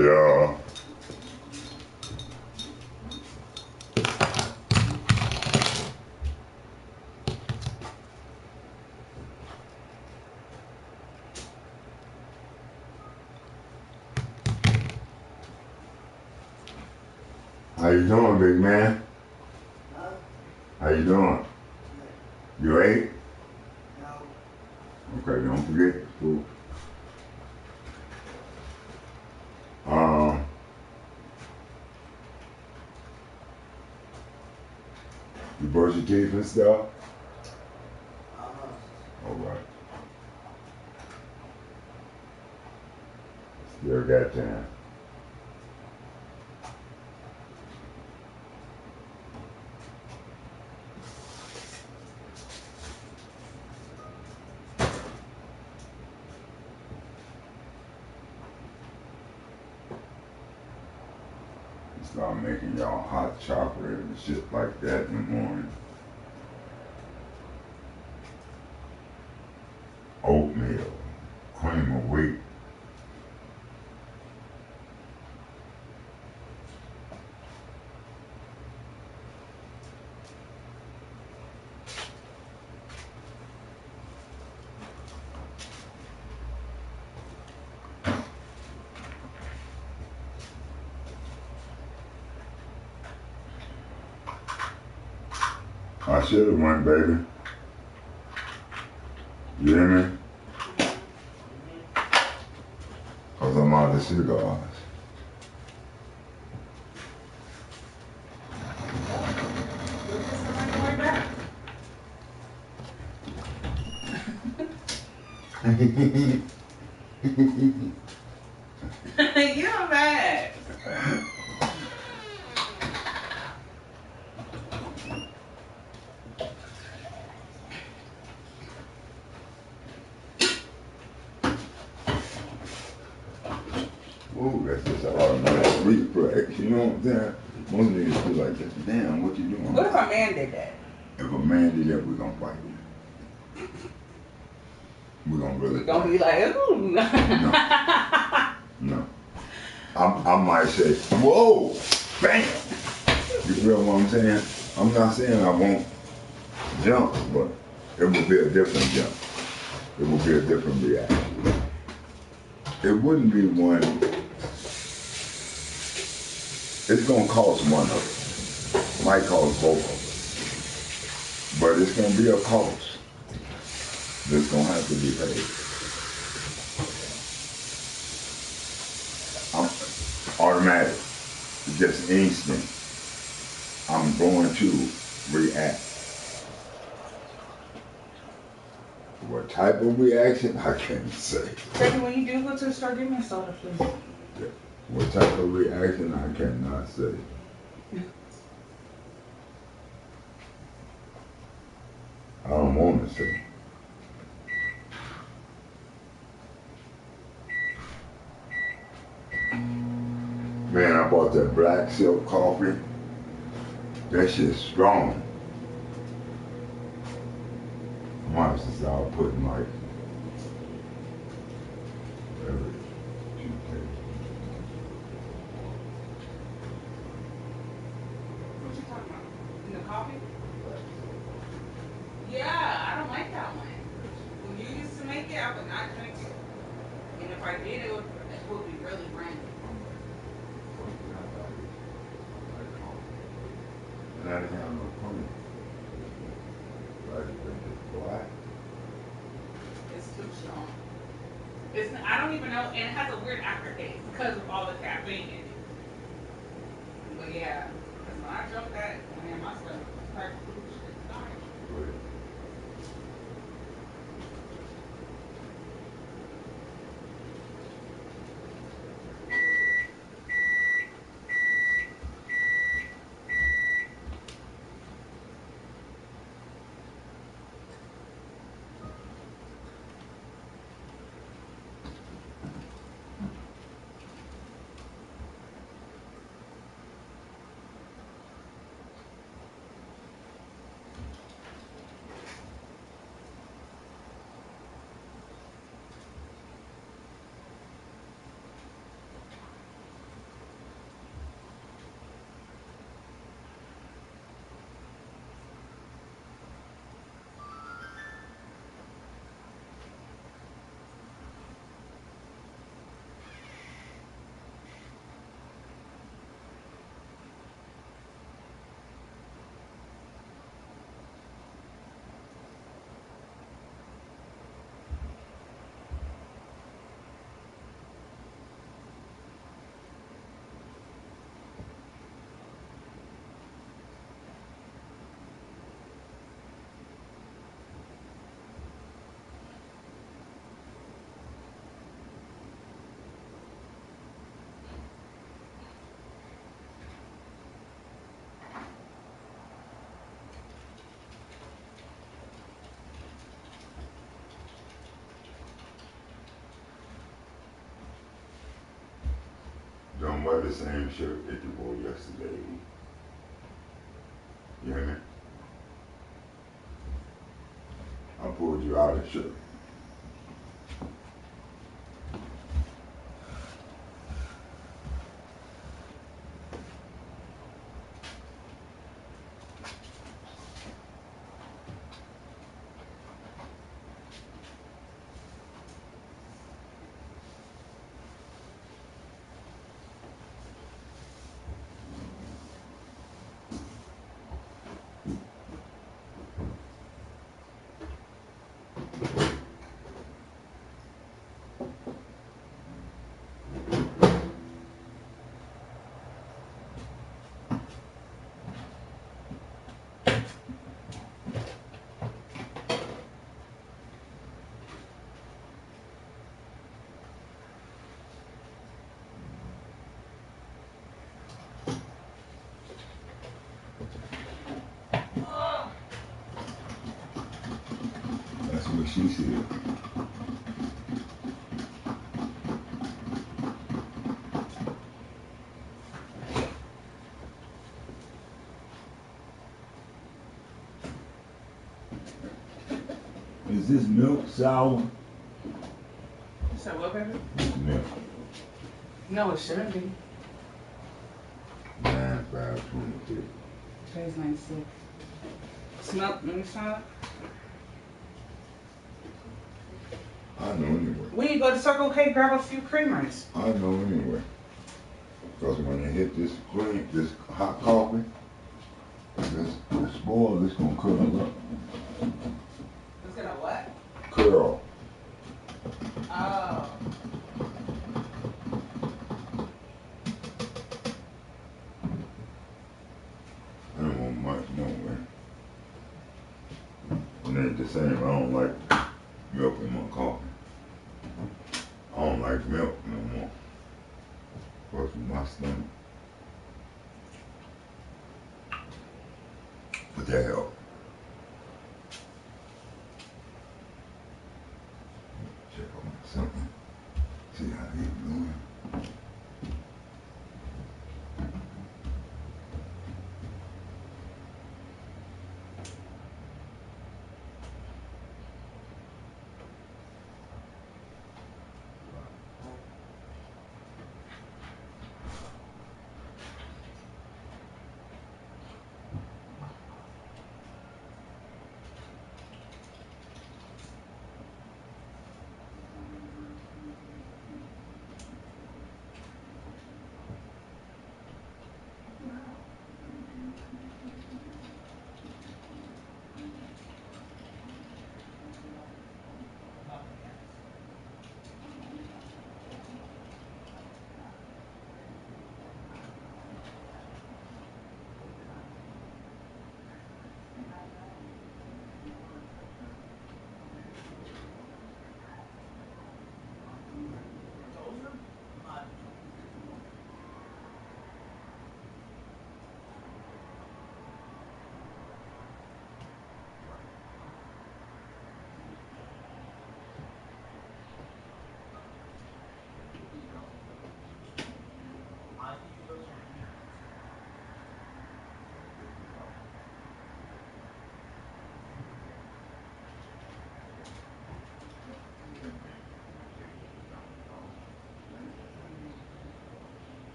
y'all. How you doing, big man? How you doing? You ate? Okay, don't forget the food. You brush your teeth and stuff? All right. Still got time. Start making y'all hot chocolate and shit like that in the morning. Oatmeal, cream of wheat. I should have went, baby. You hear me? Cause I'm out of cigars. You're bad. Ooh, that's just an automatic reflex, you know what I'm saying? Most niggas feel like this. Damn, what you doing? What if a man did that? If a man did that, we're gonna fight him. We're gonna really We're gonna fight. be like, ooh. No. I might say, whoa, bam. You feel what I'm saying? I'm not saying I won't jump, but it will be a different jump. It will be a different reaction. It wouldn't be one. It's gonna cost one of us. Might cost both of us. But it's gonna be a cost that's gonna have to be paid. I'm automatic. It's just instinct. I'm going to react. What type of reaction? I can't say. Baby, when you do go to the store, give me a soda, please. What type of reaction? I cannot say. I don't want to say. Man, I bought that black silk coffee. That shit's strong. Watch this, I'll put like every 2 tablespoons. What you talking about? In the coffee? Yeah, I don't like that one. When you used to make it, I would not drink it. And if I did, it would be really random. And I didn't have no cream. I just drink it black. It's too strong. I don't even know, and it has a weird aftertaste because of all the caffeine in it. But yeah, because when I drunk that, man, my stomach was like, shit, dying. wear the same shirt that you wore yesterday. You hear me? I pulled you out of the shirt. That's what she said. Is this milk sour? So what, baby? Milk. No, it shouldn't be. 9/5/23. Today's 96. Smell, let me smell it. I know anyway. We need to go to Circle K, grab a few creamers. I know anyway. Because when they hit this cream, this hot coffee, this spoil, it's gonna curl up. It's gonna what? Curl. Oh. I don't want much no way. It ain't the same. I don't like milk in my coffee. I don't like milk no more. What's my stomach? But that help. Check on something. See how they doing.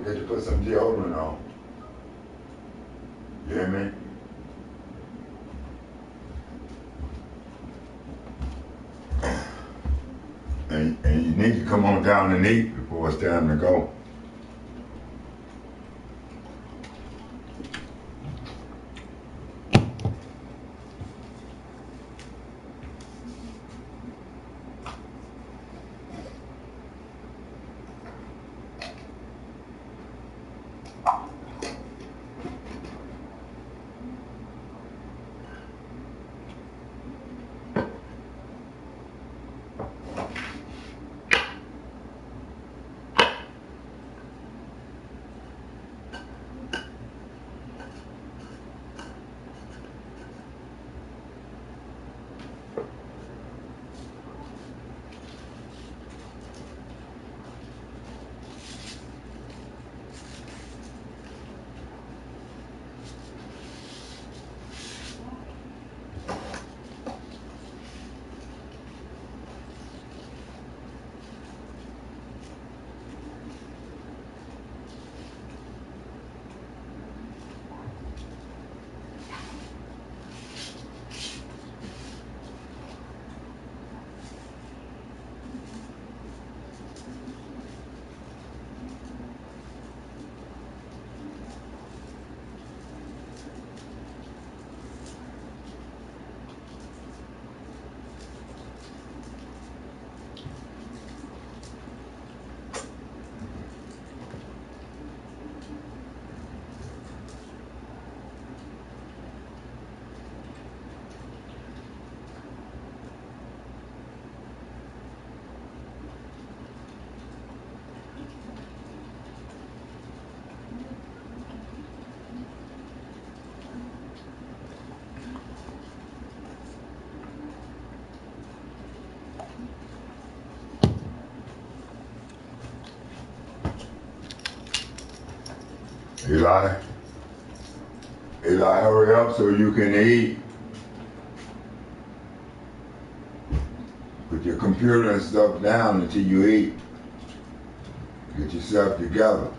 forget to put some deodorant on. You hear me? And you need to come on down and eat before it's time to go. Eli, hurry up so you can eat. Put your computer and stuff down until you eat. Get yourself together.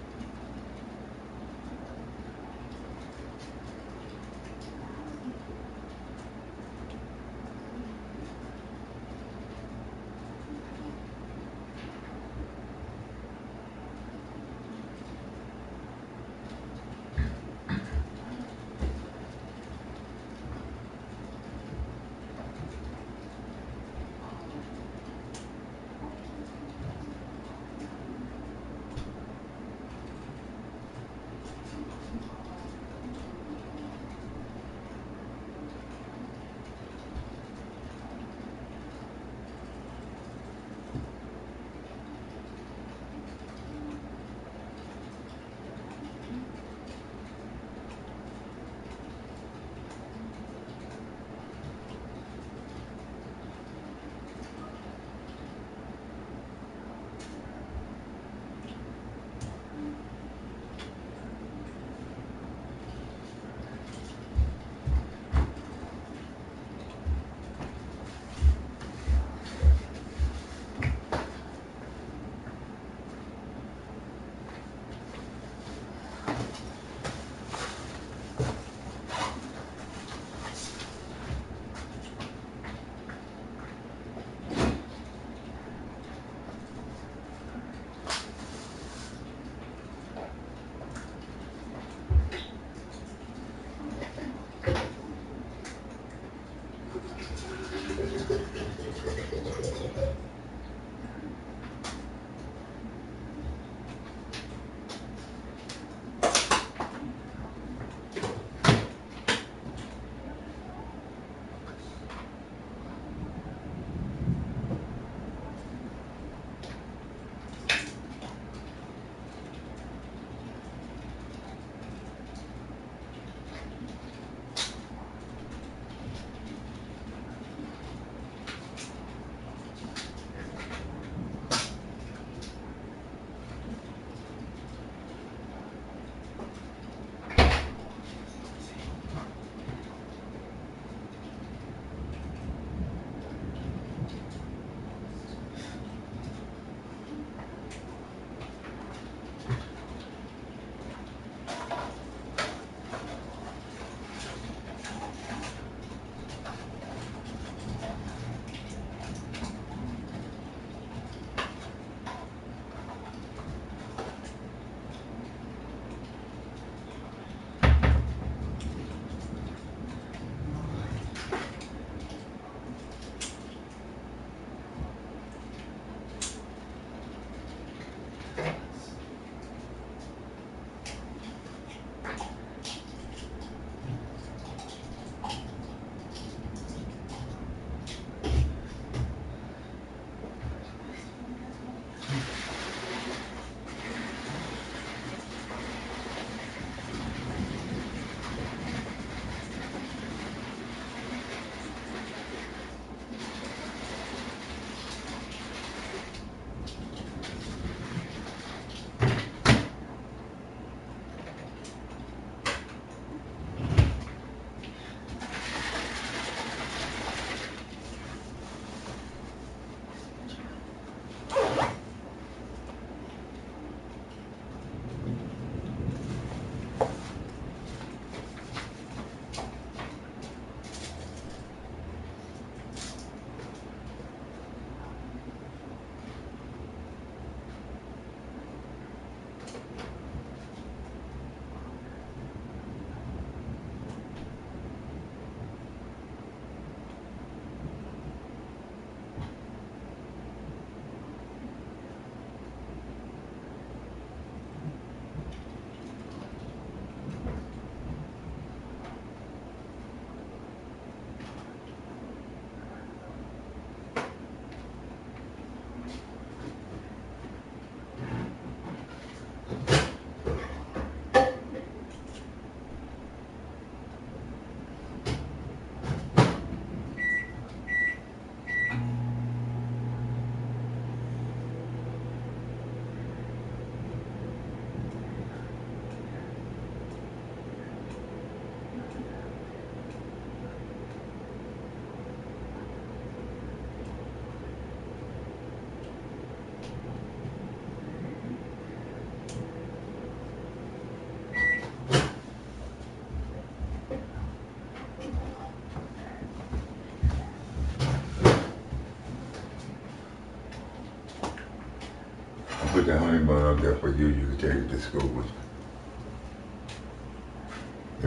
put the honey bun up there for you. You can take it to school with you.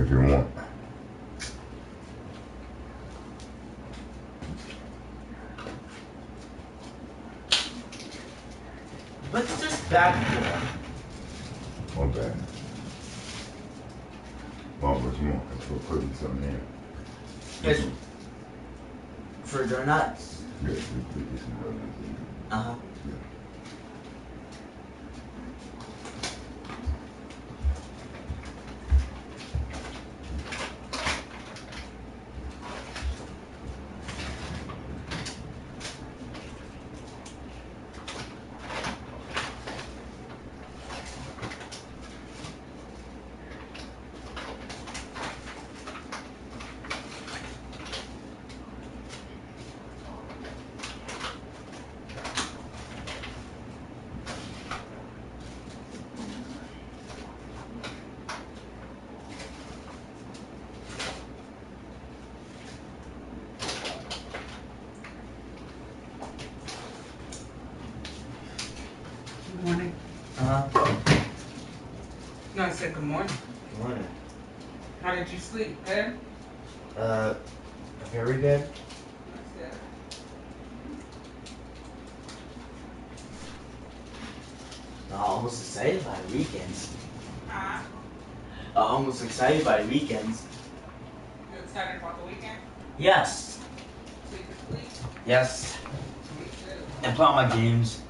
If you want. What's this bag for? What bag? Mom, what you want? We're putting something in. It's for donuts. Yes, we put this in the Uh-huh. Yeah. Good morning. Uh-huh. No, I said good morning. Good morning. How did you sleep? Good? Very good. That's good. Almost excited by the weekends. Huh? Almost excited by the weekends. You excited about the weekend? Yes. So you can sleep? Yes. Me too. And play all my games.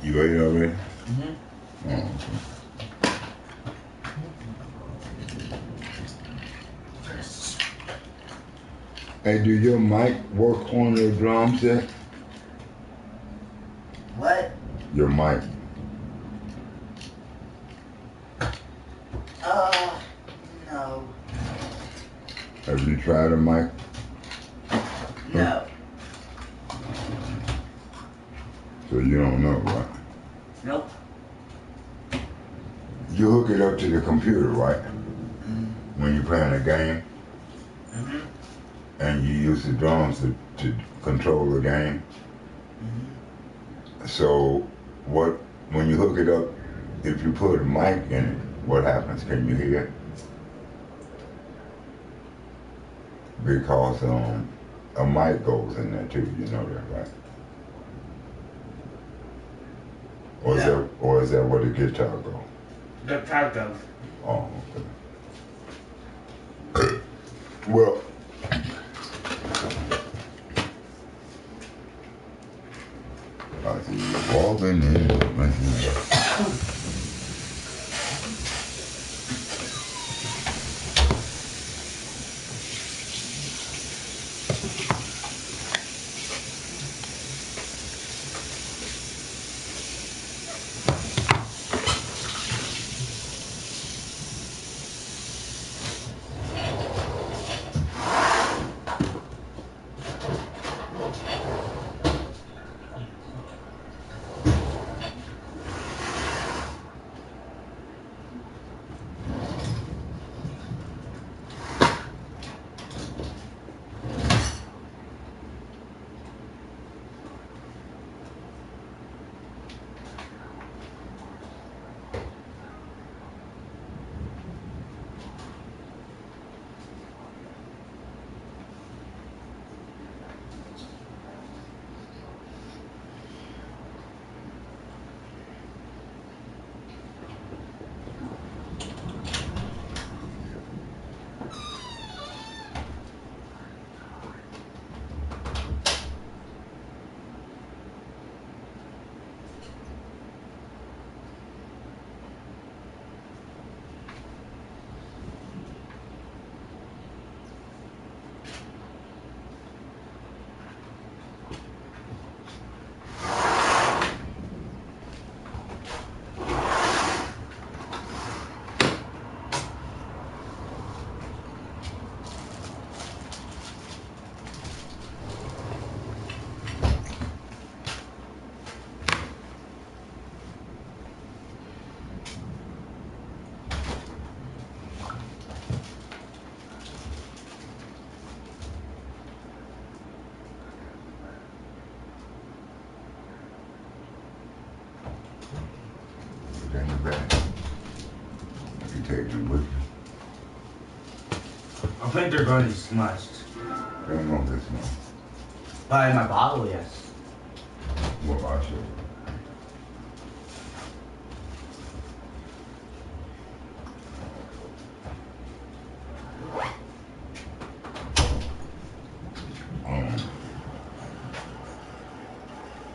You ate already? Mm-hmm. Oh, okay. Hey, do your mic work on your drum set? What? Your mic. No. Have you tried a mic? No. So you don't know, right? Nope. You hook it up to the computer, right? Mm-hmm. When you're playing a game, Mm-hmm. and you use the drums to control the game. Mm-hmm. So when you hook it up, if you put a mic in it, what happens? Can you hear it? Because a mic goes in there too, you know that, right? Or is that where the guitar goes? The guitar goes. Oh, okay. Well, I see you walking in, man. Put that in the bag. You taking it with you? I think they're going to be smushed. I don't know this one. But in my bottle, yes. Well, I'll show you.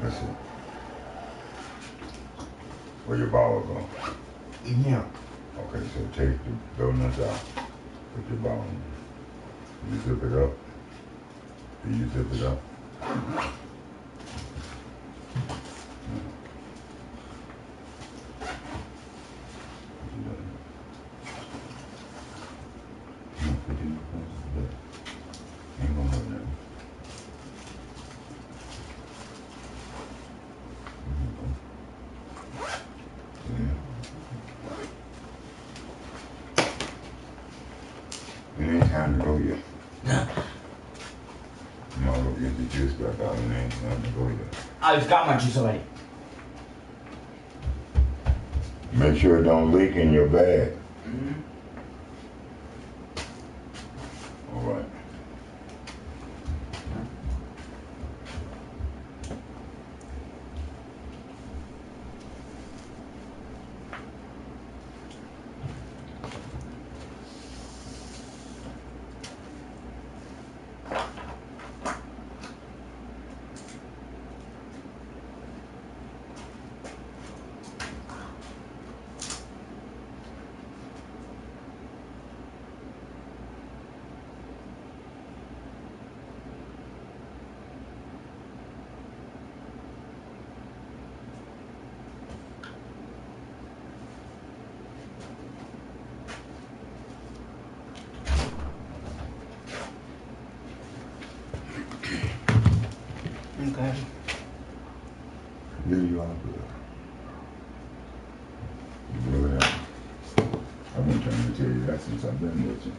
Let's see. Where your bottle go? In here. Okay, so take the donuts out. Put your bottle in. You zip it up. Do you zip it up? Ain't gonna hurt nothing. It ain't time to go yet. You might go get the juice back out and it ain't time to go yet. I just got my juice already. Make sure it don't leak in your bag. All right. Okay. Here you are, good. You really have. I've been trying to tell you that since I've been with you.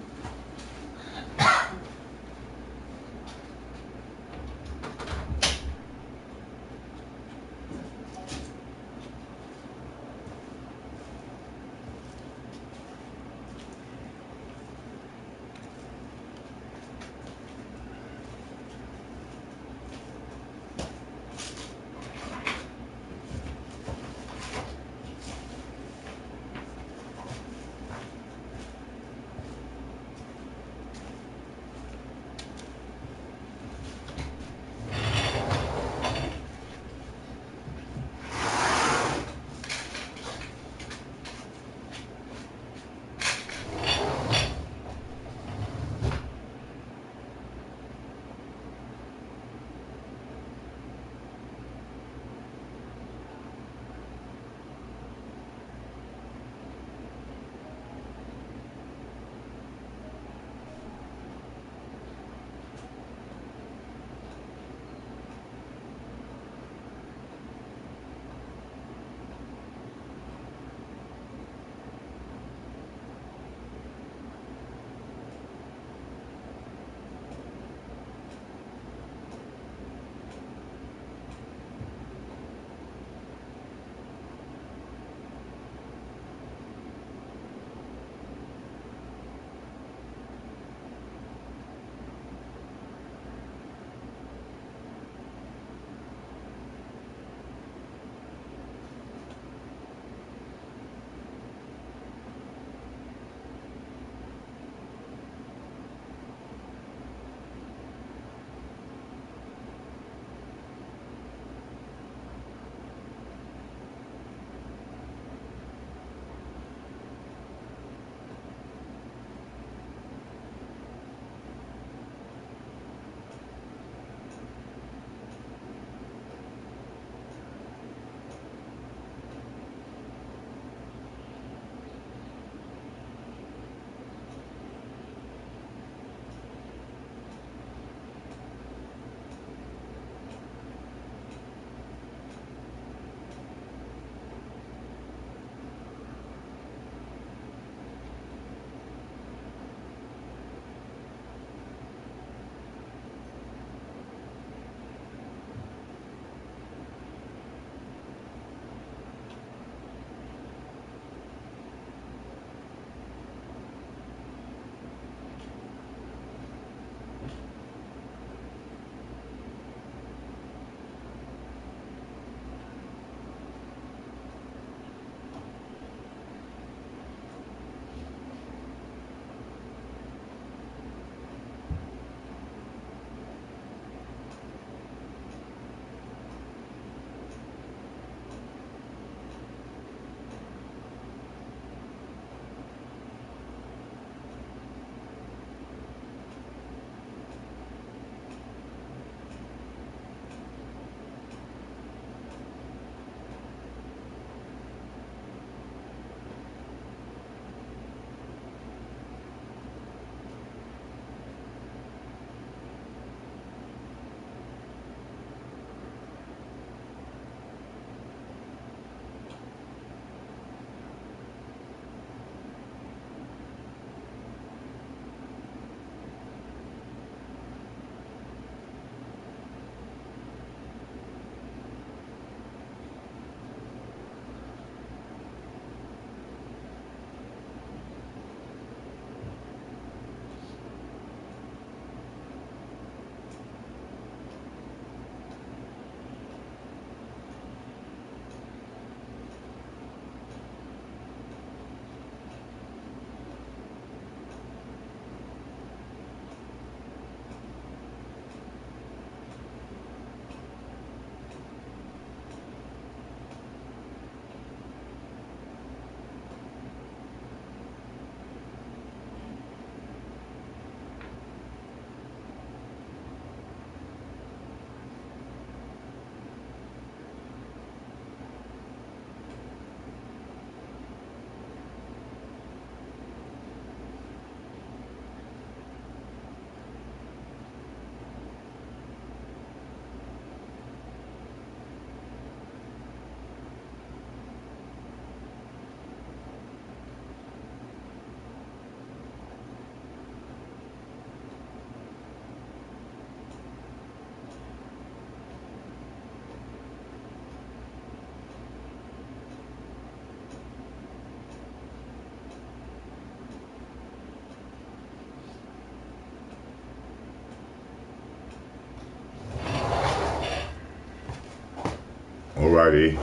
everybody.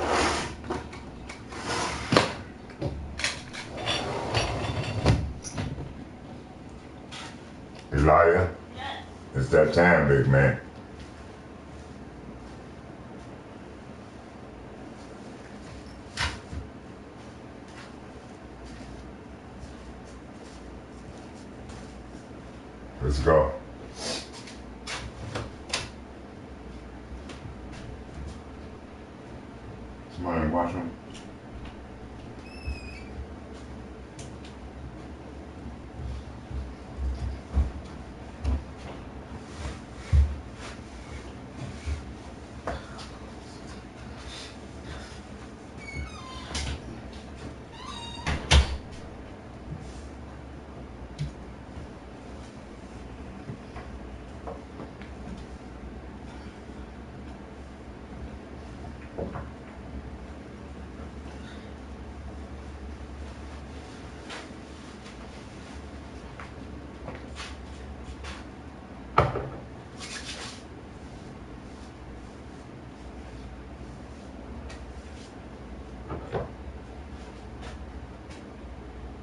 Eliyah, it's that time, big man. Let's go. Somebody watch him.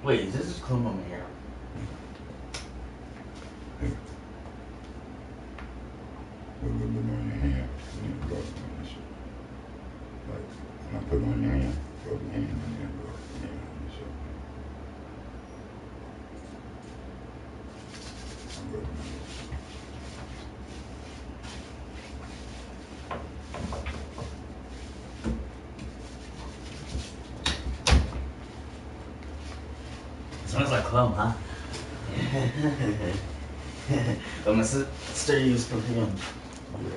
Wait, is this just comb on my hair? Put a little bit on your hand. And then rub it on this shit. Like, when I put it on your hand, rub your hand and then rub your hand on this shit. I'm rubbing on this. Smells like cologne, huh? But my sister used perfume. Yeah.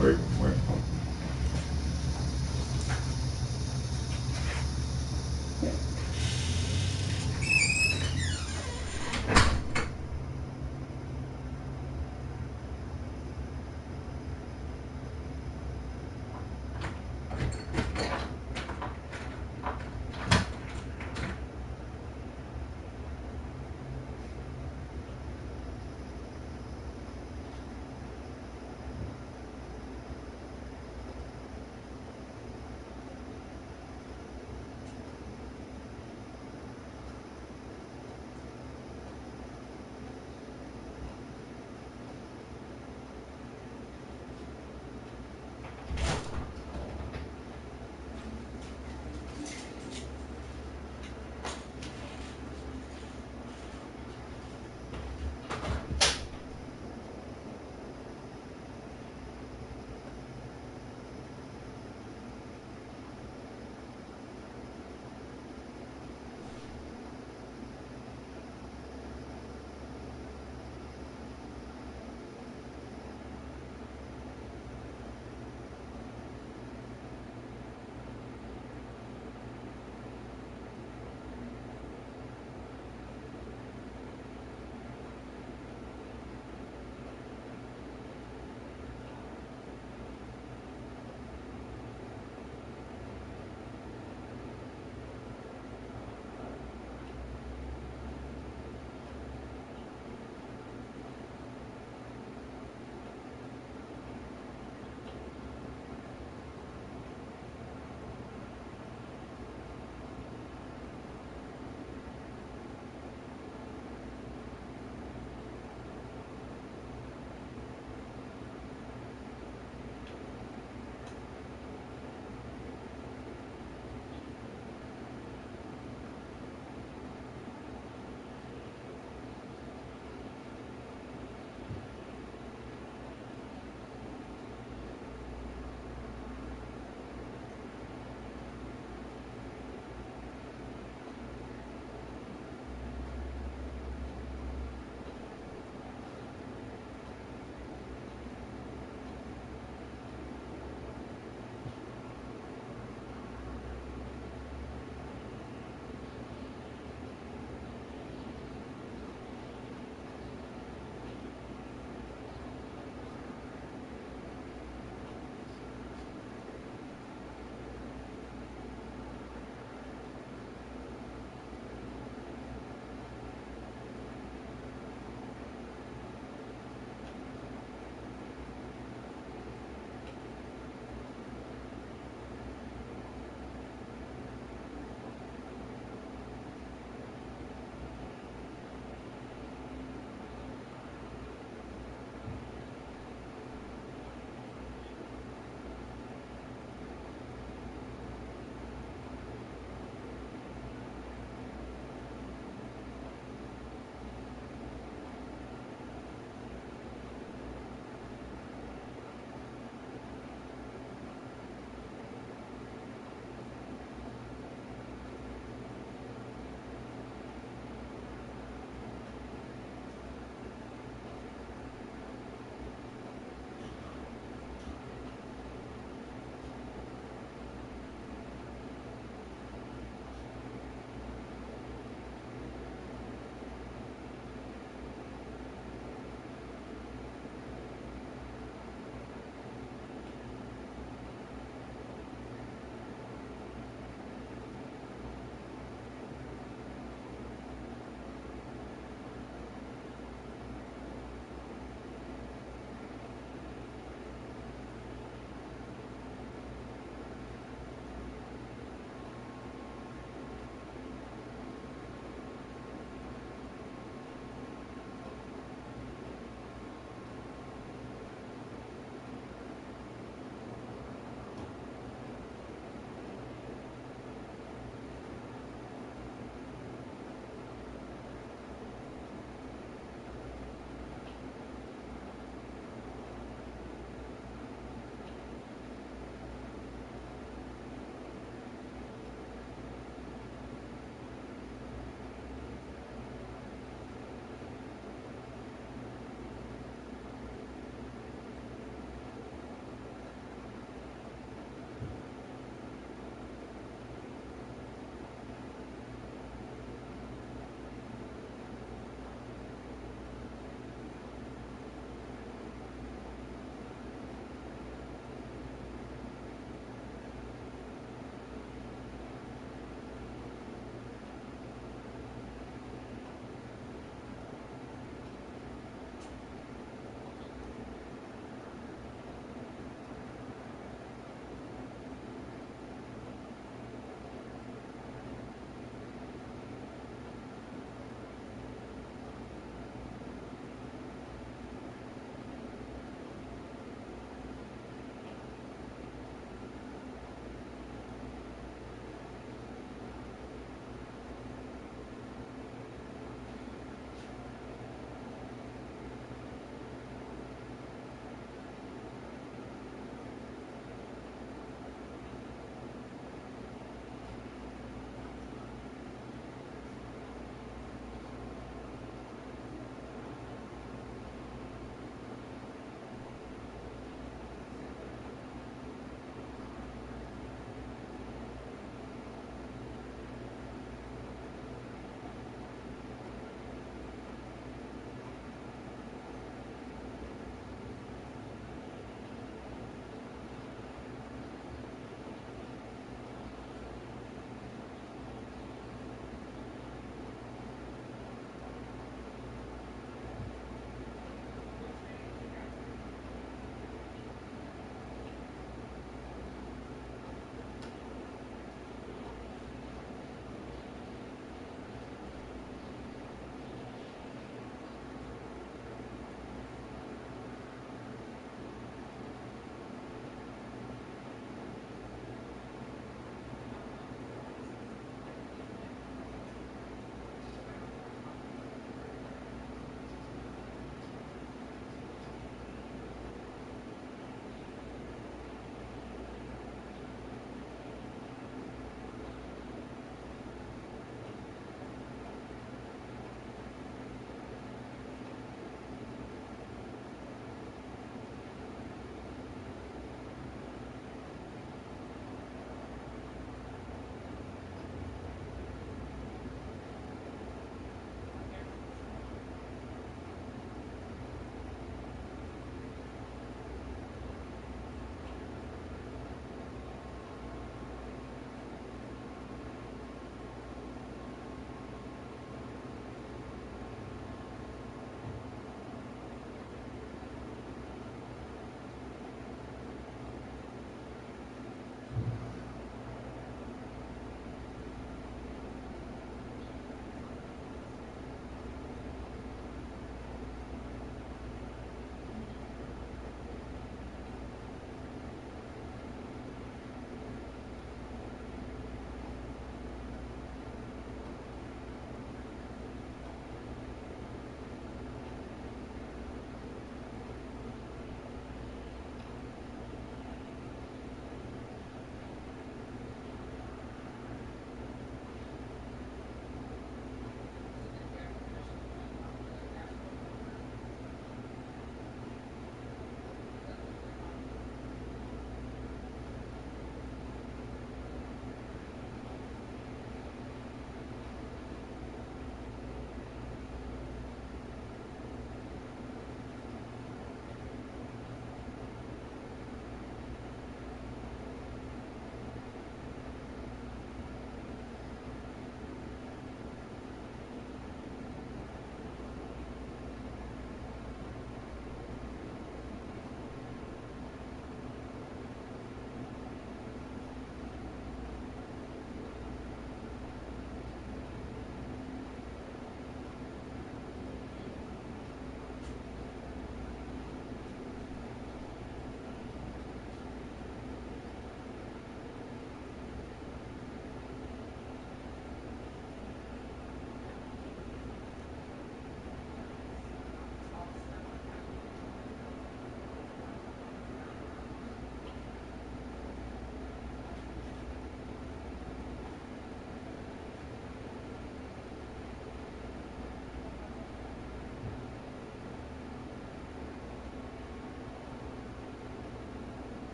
Wait.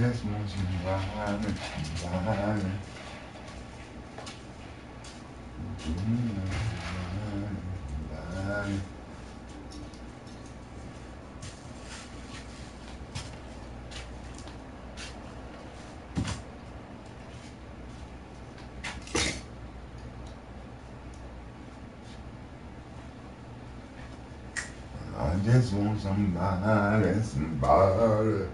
just want somebody. I just want somebody, somebody.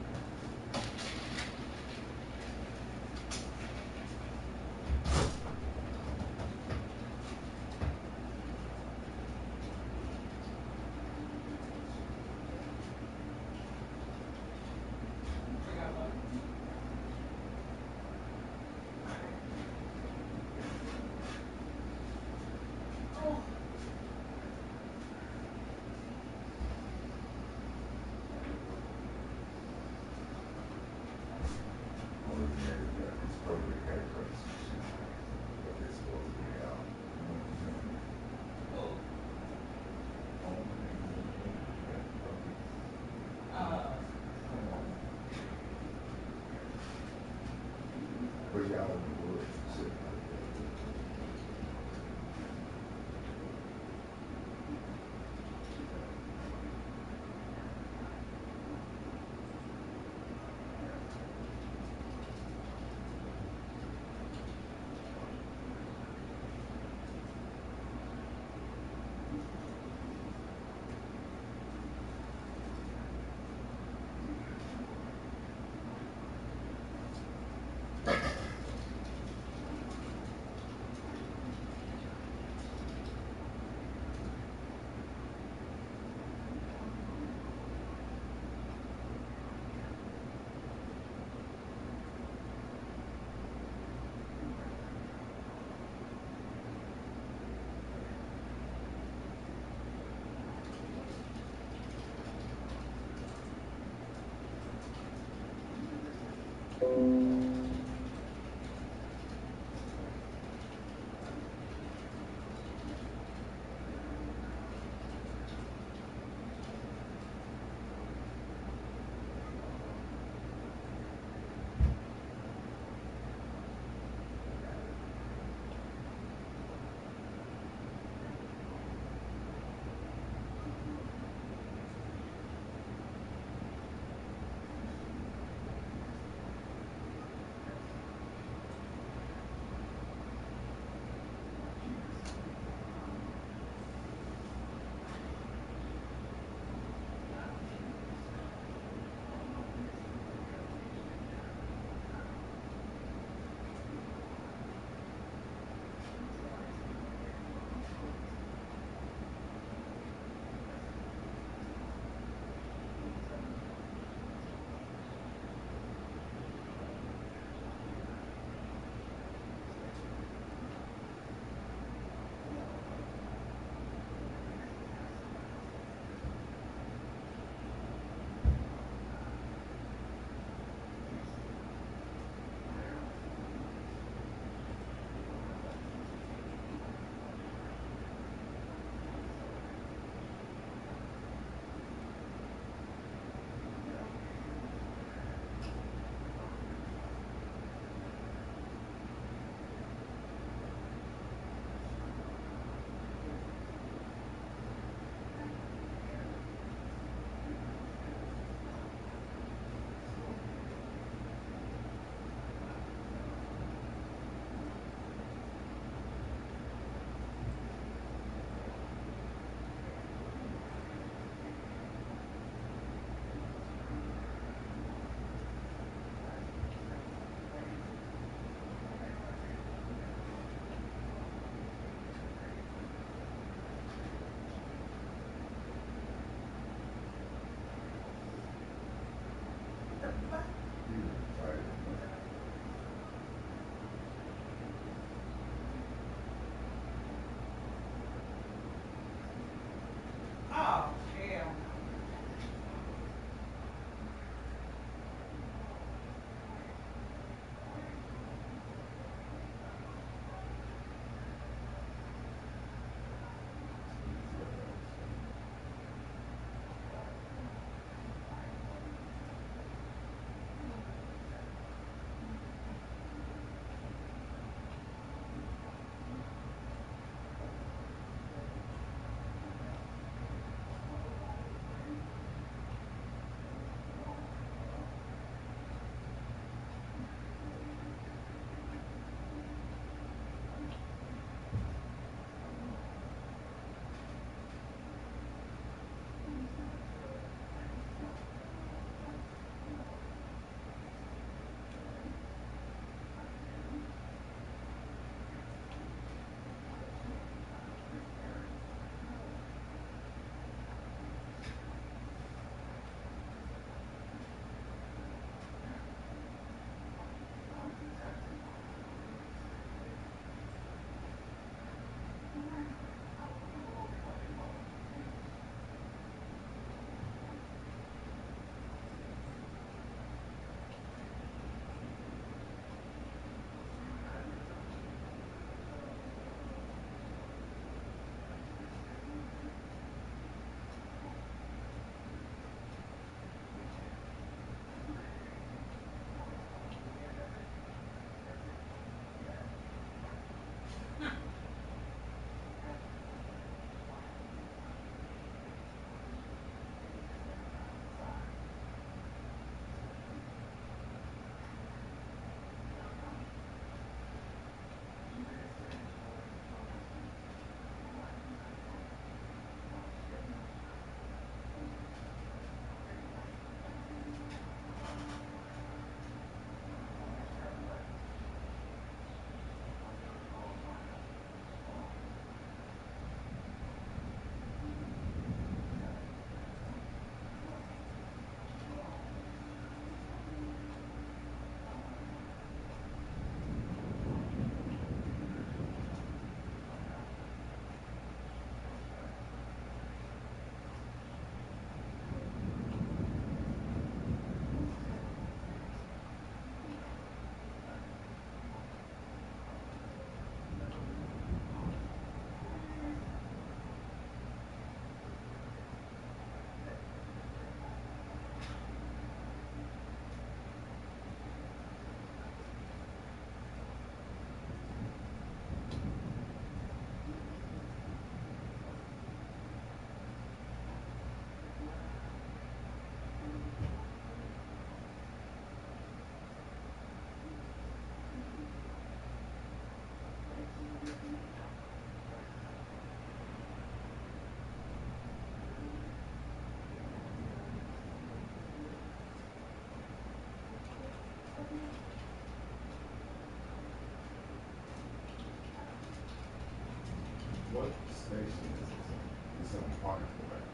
what station is this on? It's on Parkville, right?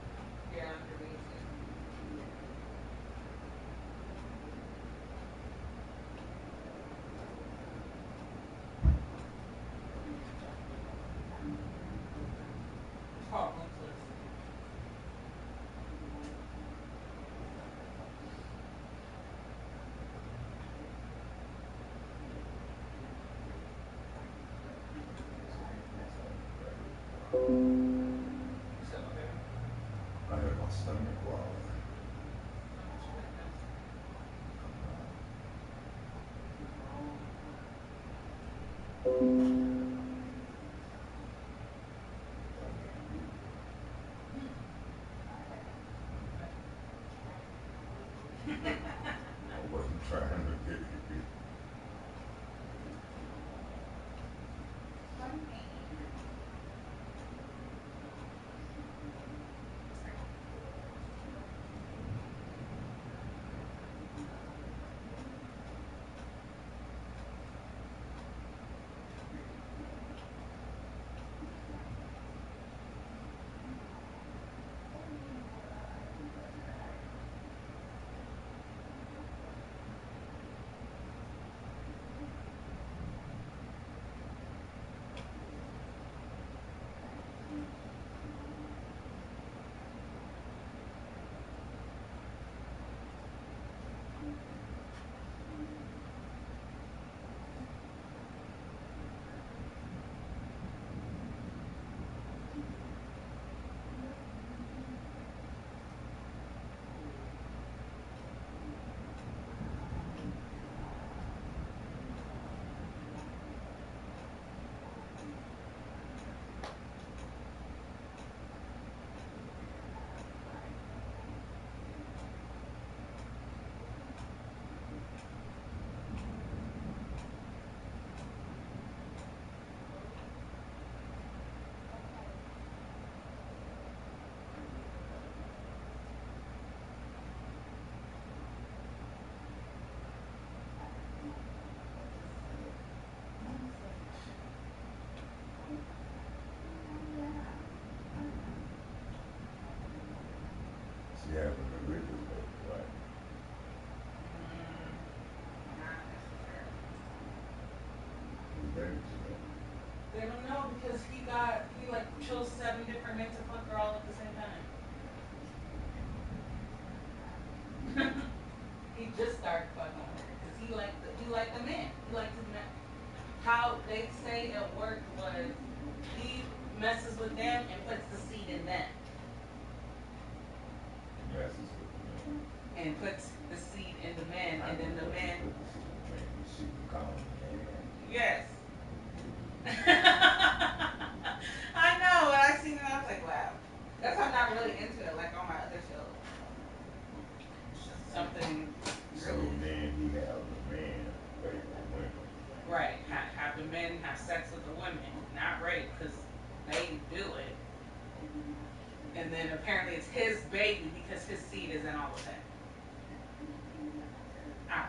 Yeah, I believe so. It's called Ruthless. You said okay? I had my stomach growling. I wasn't trying to get it. She having a religious baby, right? Not necessarily. Who's baby she got? They don't know because he like chose 7 different men to fuck her all at the same time. He just started fucking with her because he liked the men. He liked the men. How they say it worked was he messes with them and puts the seed in them. Messes with the man. And puts the seed in the men, and then the men. She can call him man. Yes. I know. When I seen it, I was like, wow. That's why I'm not really into it, like on my other shows. It's just something So really. then he have the man rape the women. Right. Have the men have sex with the women, not rape, because they do it. And then apparently it's his baby because his seed is in all of them. Ah.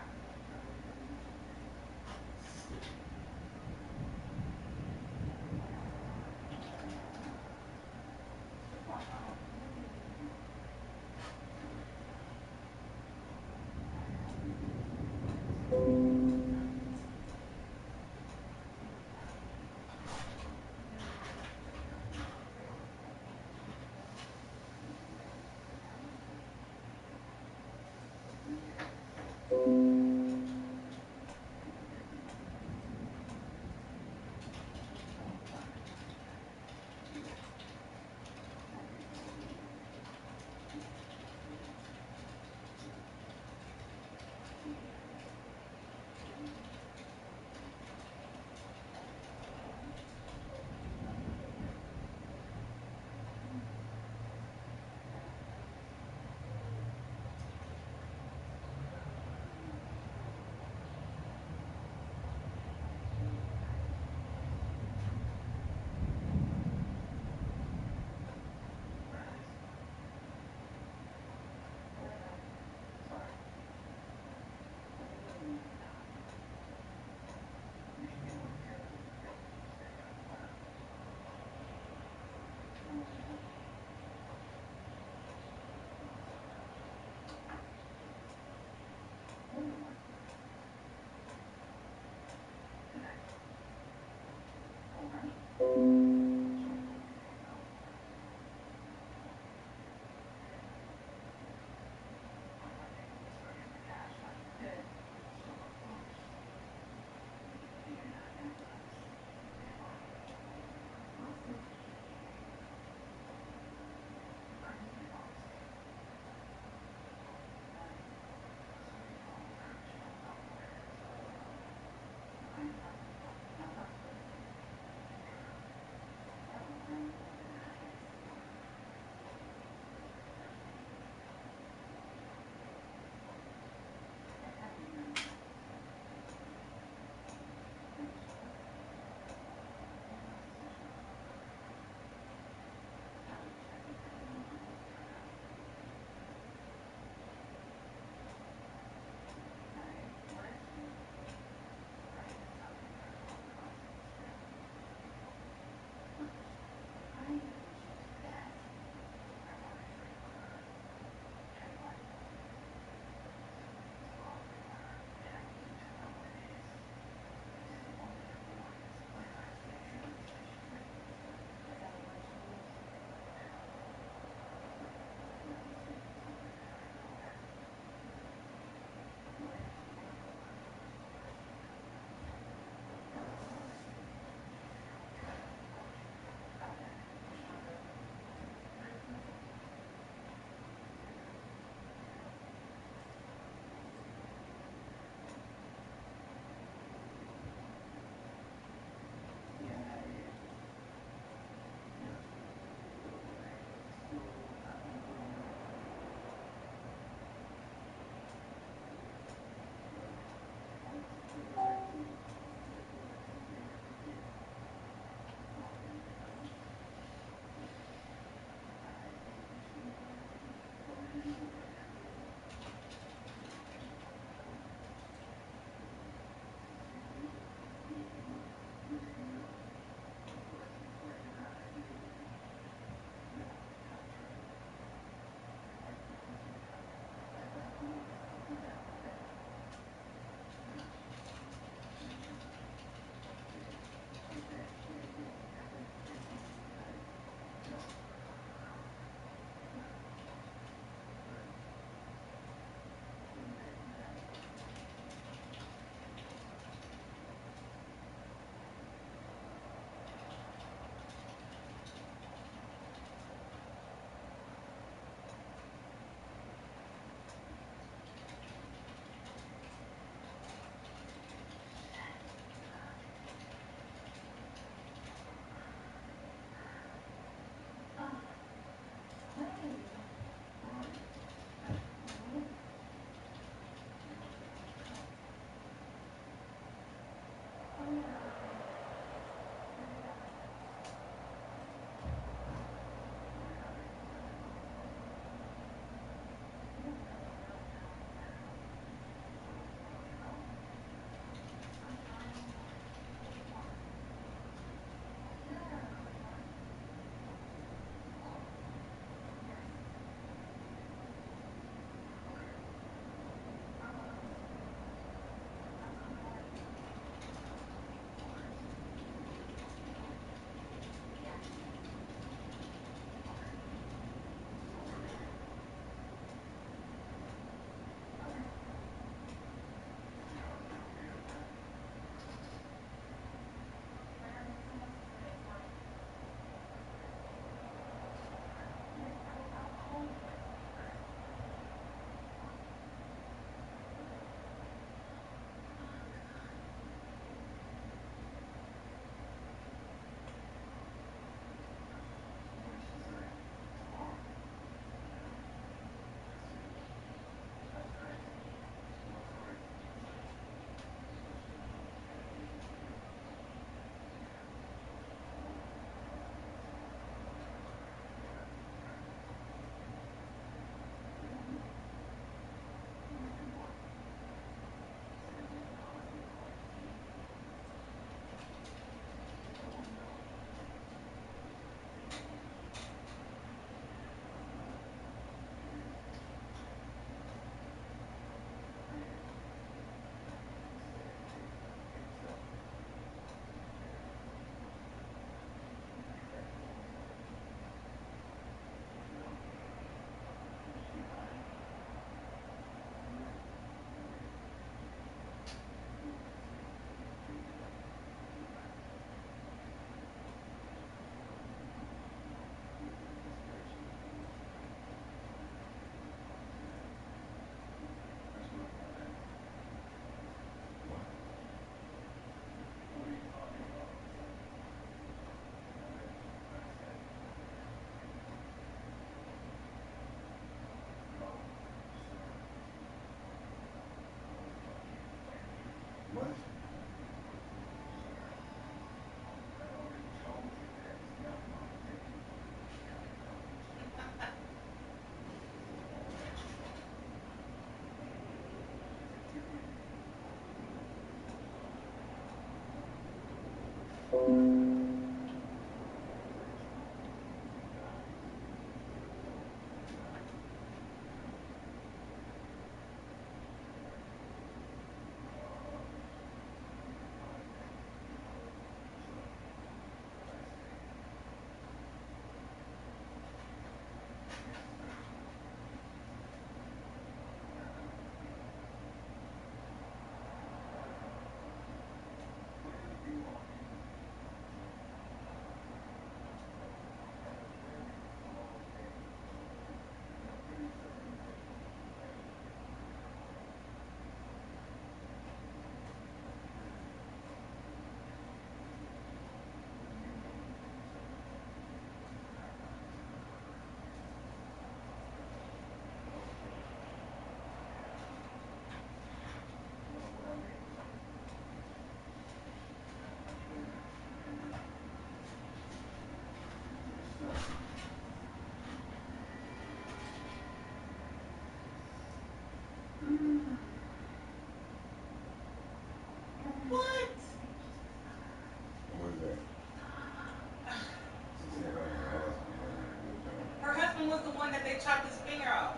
one that they chopped his finger off.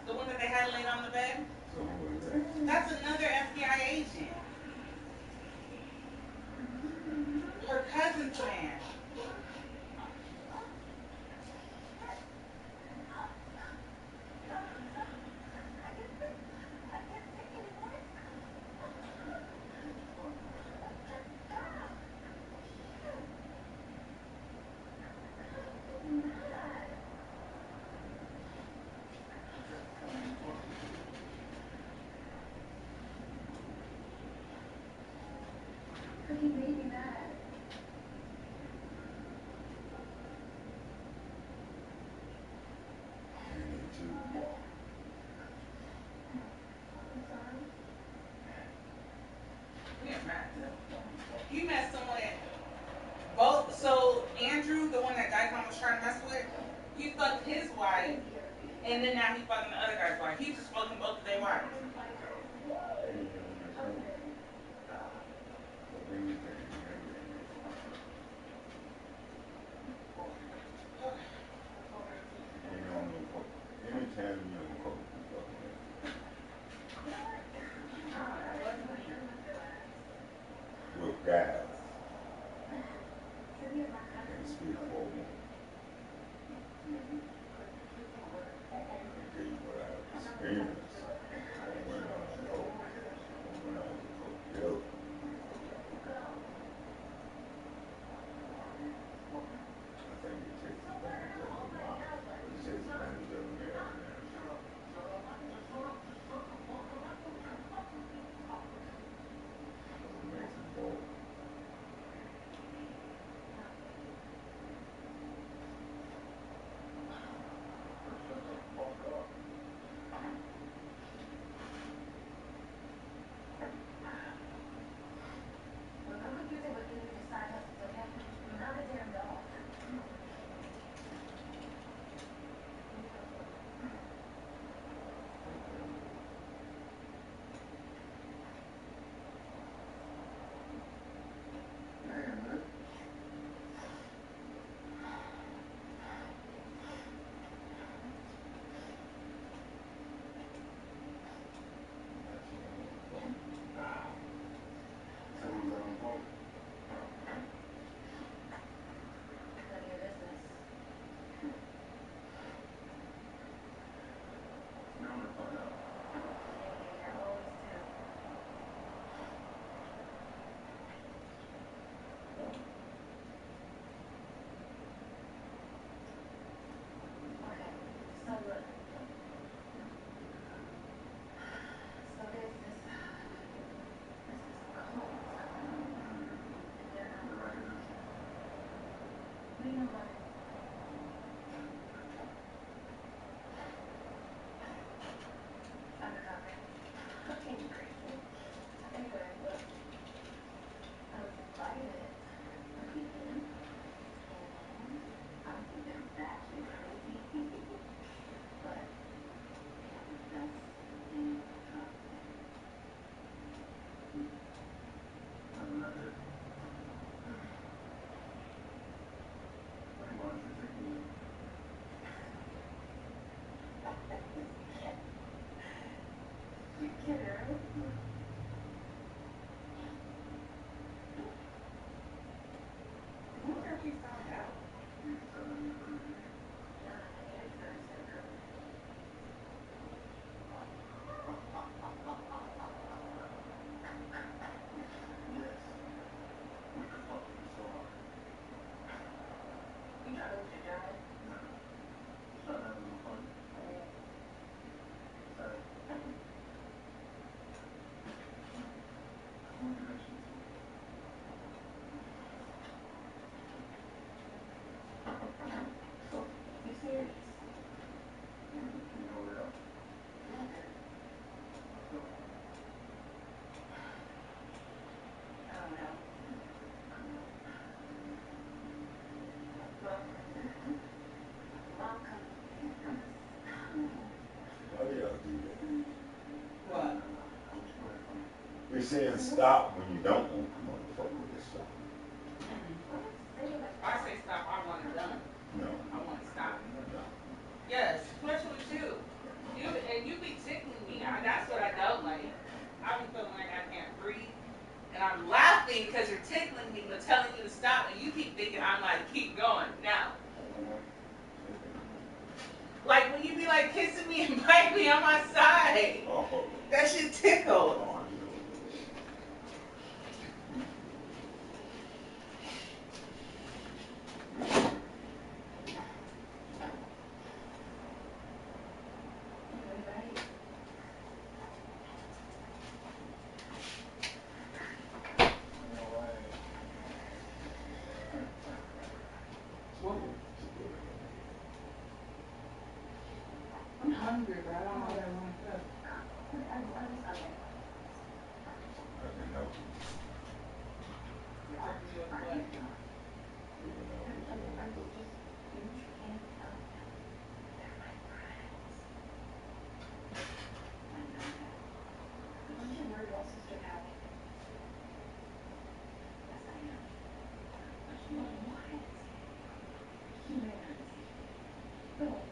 The one that they had laid on the bed. So who was that? That's another FBI agent. Her cousin's man. He made me mad. Yeah, mad. He messed him with both. So Andrew, the one that Daikon was trying to mess with, he fucked his wife, and then now he fucking the other guy's wife. He just fucking both of their wives. Anytime you don't cook, you fucking with guys. Can't speak for a woman. I tell you what I've experienced. When I was cook, I think it takes advantage of the mom. It takes advantage of the man. It makes it bold. You're saying stop when you don't want the motherfucker to stop. I say stop, I want it done. No. I want to stop. can't be on my side. Oh, That shit tickled. oh, I'm hungry, but I don't know what I want to cook. I can help you. You help me with what? We can help you. So I'm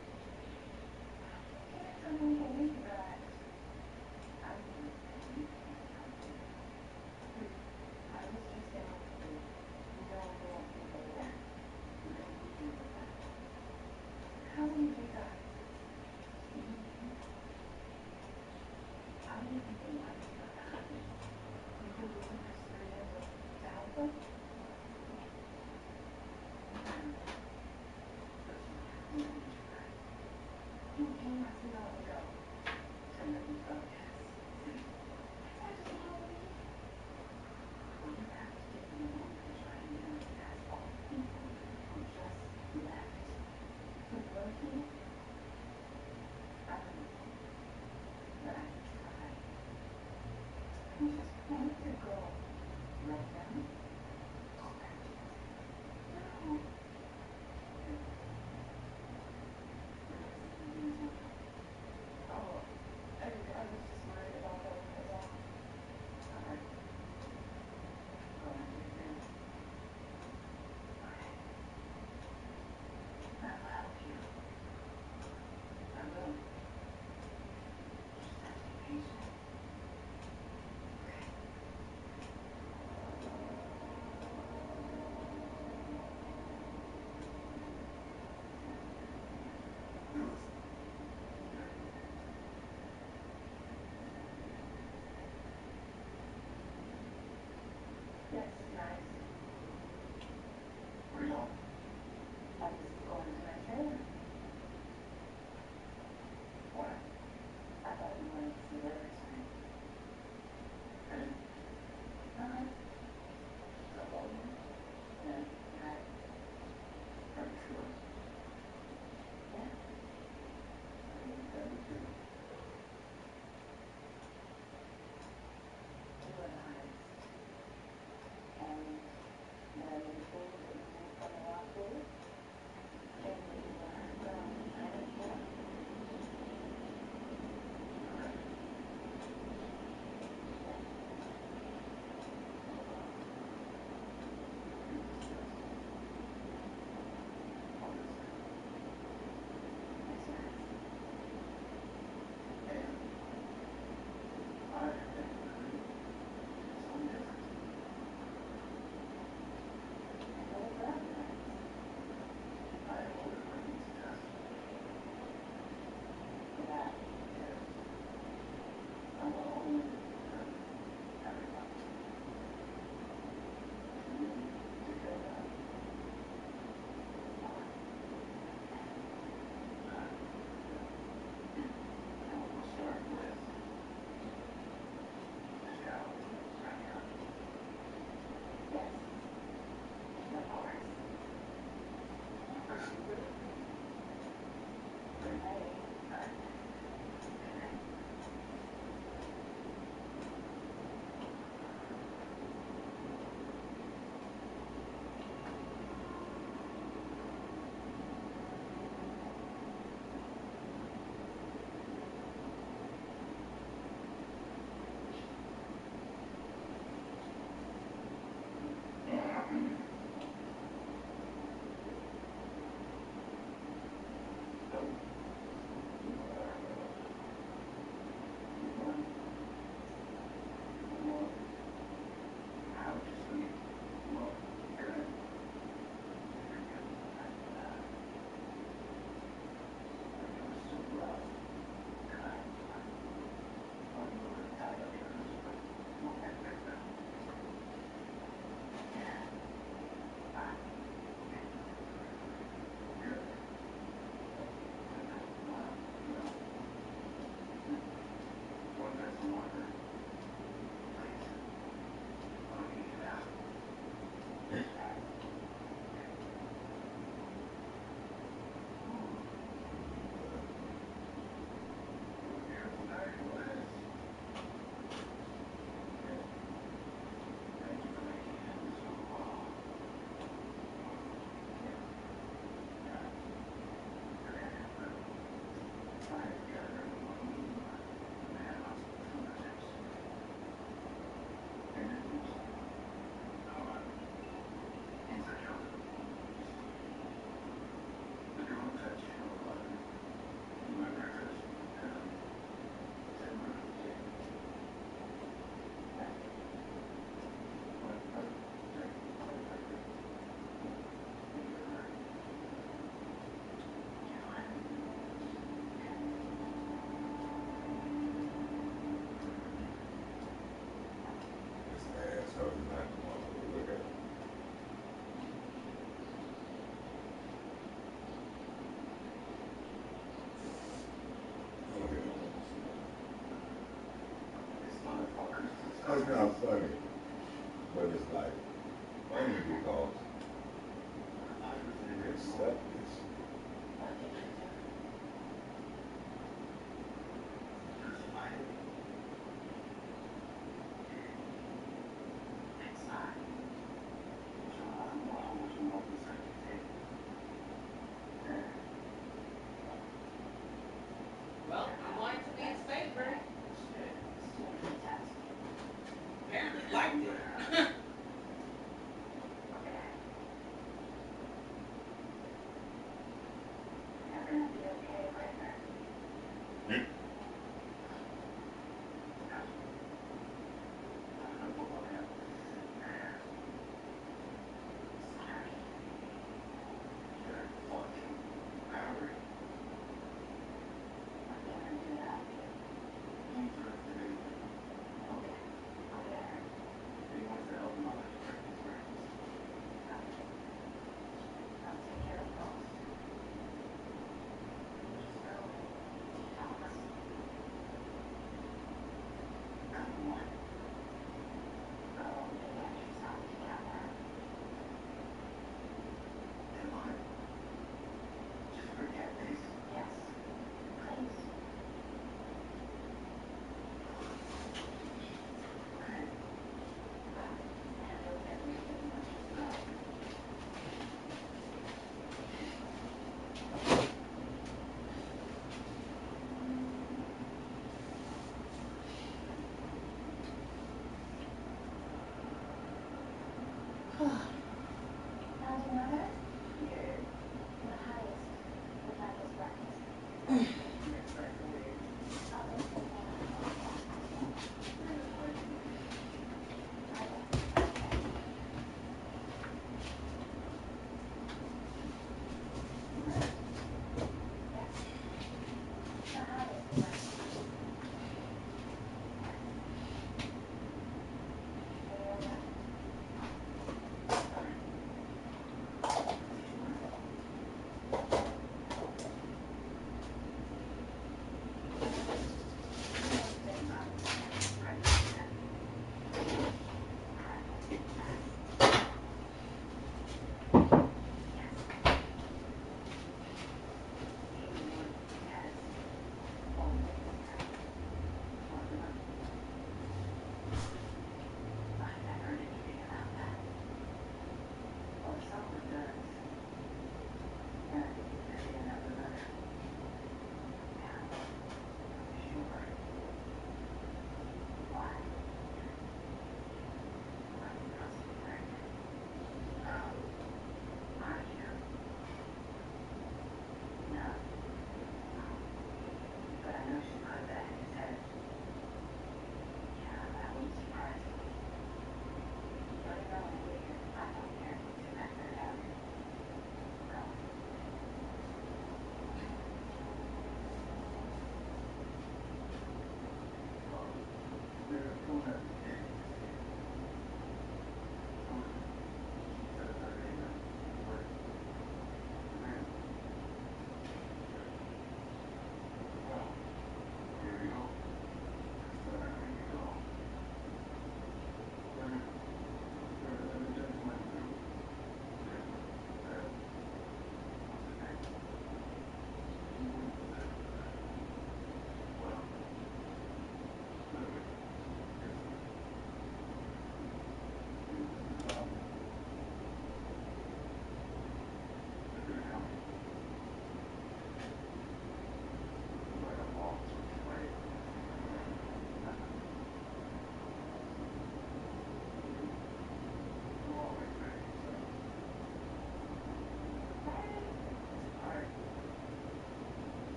cooking.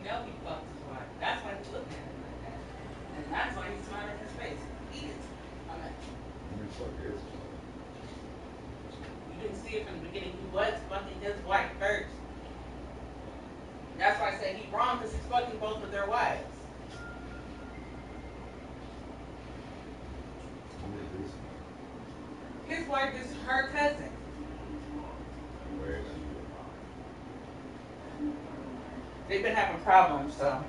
know he fucked his wife. That's why he's looking at him like that. And that's why he's smiling in his face. He is a mess. You didn't see it from the beginning. He was fucking his wife first. That's why I say he's wrong, because he's fucking both of their wives. His wife is her cousin. They've been having problems, so.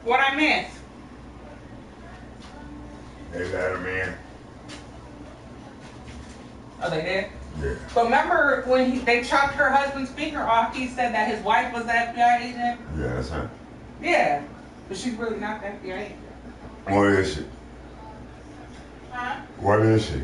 What I missed? They let him in. Oh, they did? Yeah. But remember when they chopped her husband's finger off, he said that his wife was the FBI agent? Yeah, that's her. Yeah. But she's really not the FBI agent. What is she? Huh? What is she?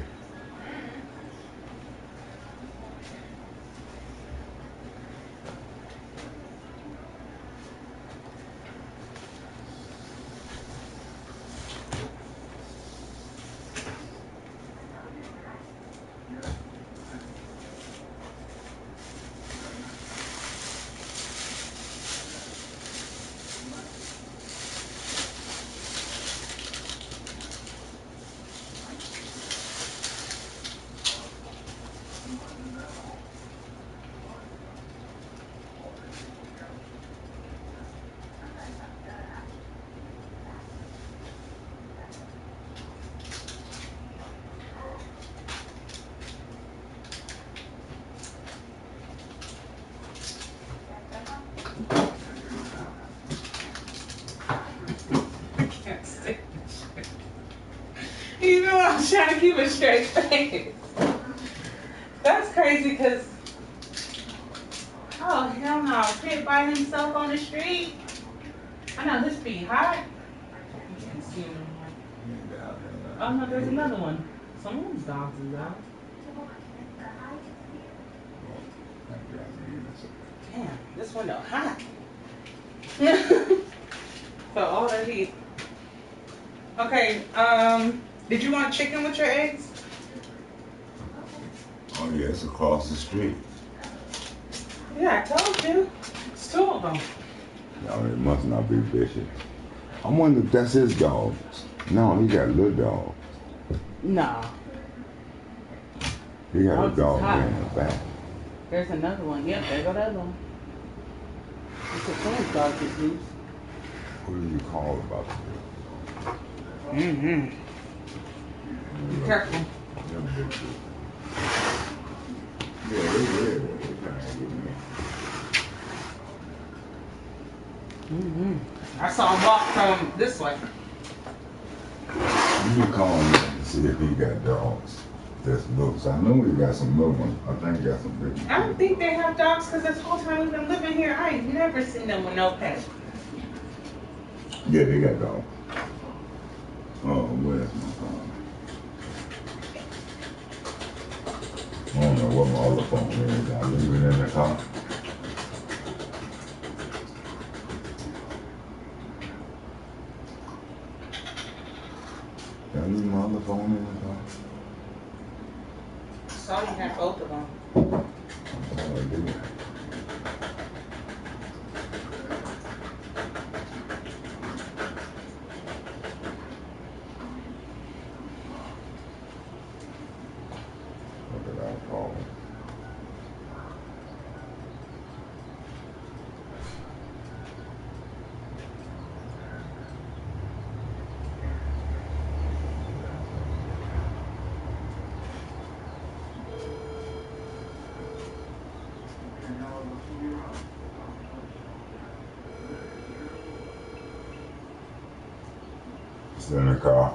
to keep a straight face. That's crazy because, oh, hell no. Kid by himself on the street. I know this be hot. You can't see him anymore. Oh, no, there's another one. Some of these dogs is out. Damn, this window hot. So all that heat. Okay, did you want chicken with your eggs? Oh yeah, it's across the street. Yeah, I told you. It's two of them. No, it must not be Bishop. I wonder if that's his dog. No, he got a little dog. No. He got a Dogs is dog hot. in the back. There's another one. Yep, there go that one. It's a friend's dog that's loose. What do you call about this? Mm-hmm. Be careful. Yeah, they kind of with me. Mm-hmm. I saw him walk from this way. You can call him and see if he got dogs. That's loose. I know he got some little ones. I think he got some big ones. I don't think they have dogs because this whole time we've been living here, I ain't never seen them with no pet. Yeah, they got dogs. Oh, where's my phone? I don't know what my other phone is. I leave it in the car. Did I leave my other phone in the car? Saw you had both of them. Oh, I did. What did I call him? It's in the car.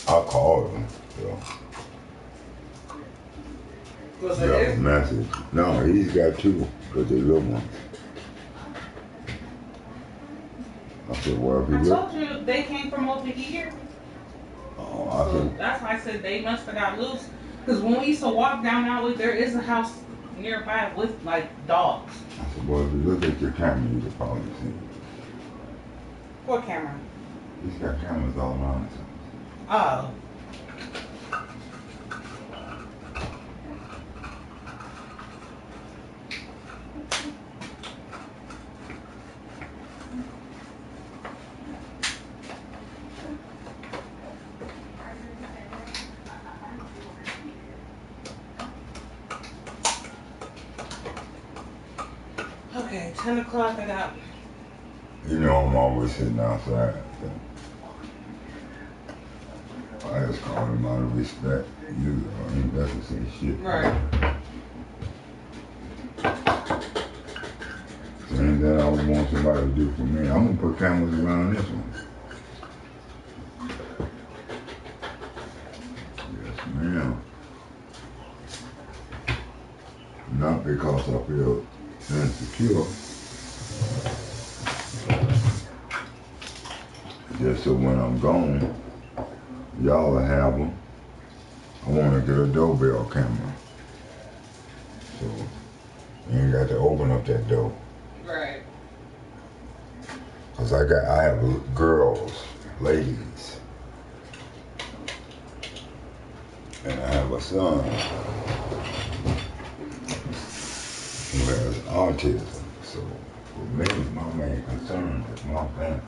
I called him, so. Was Got it a message. No, he's got two, but they little ones. I said, well, if he I look. told you they came from over here. Oh, I So said, that's why I said they must have got loose. Because when we used to walk down that way, there is a house nearby with like dogs. I said, well, if you look at your camera, you could probably see it. What camera? He's got cameras all around his house. Oh. Okay, 10 o'clock I got. You know, I'm always sitting outside. So I just call him out of respect. You ain't got to say shit. Right. Same that I would want somebody to do for me. I'm gonna put cameras around this one. Yes, ma'am. Not because I feel insecure. Just so when I'm gone, y'all will have them. I want to get a doorbell camera. So you ain't got to open up that door. Right. Cause I have girls, ladies. And I have a son who has autism. So for me, my main concern is my family.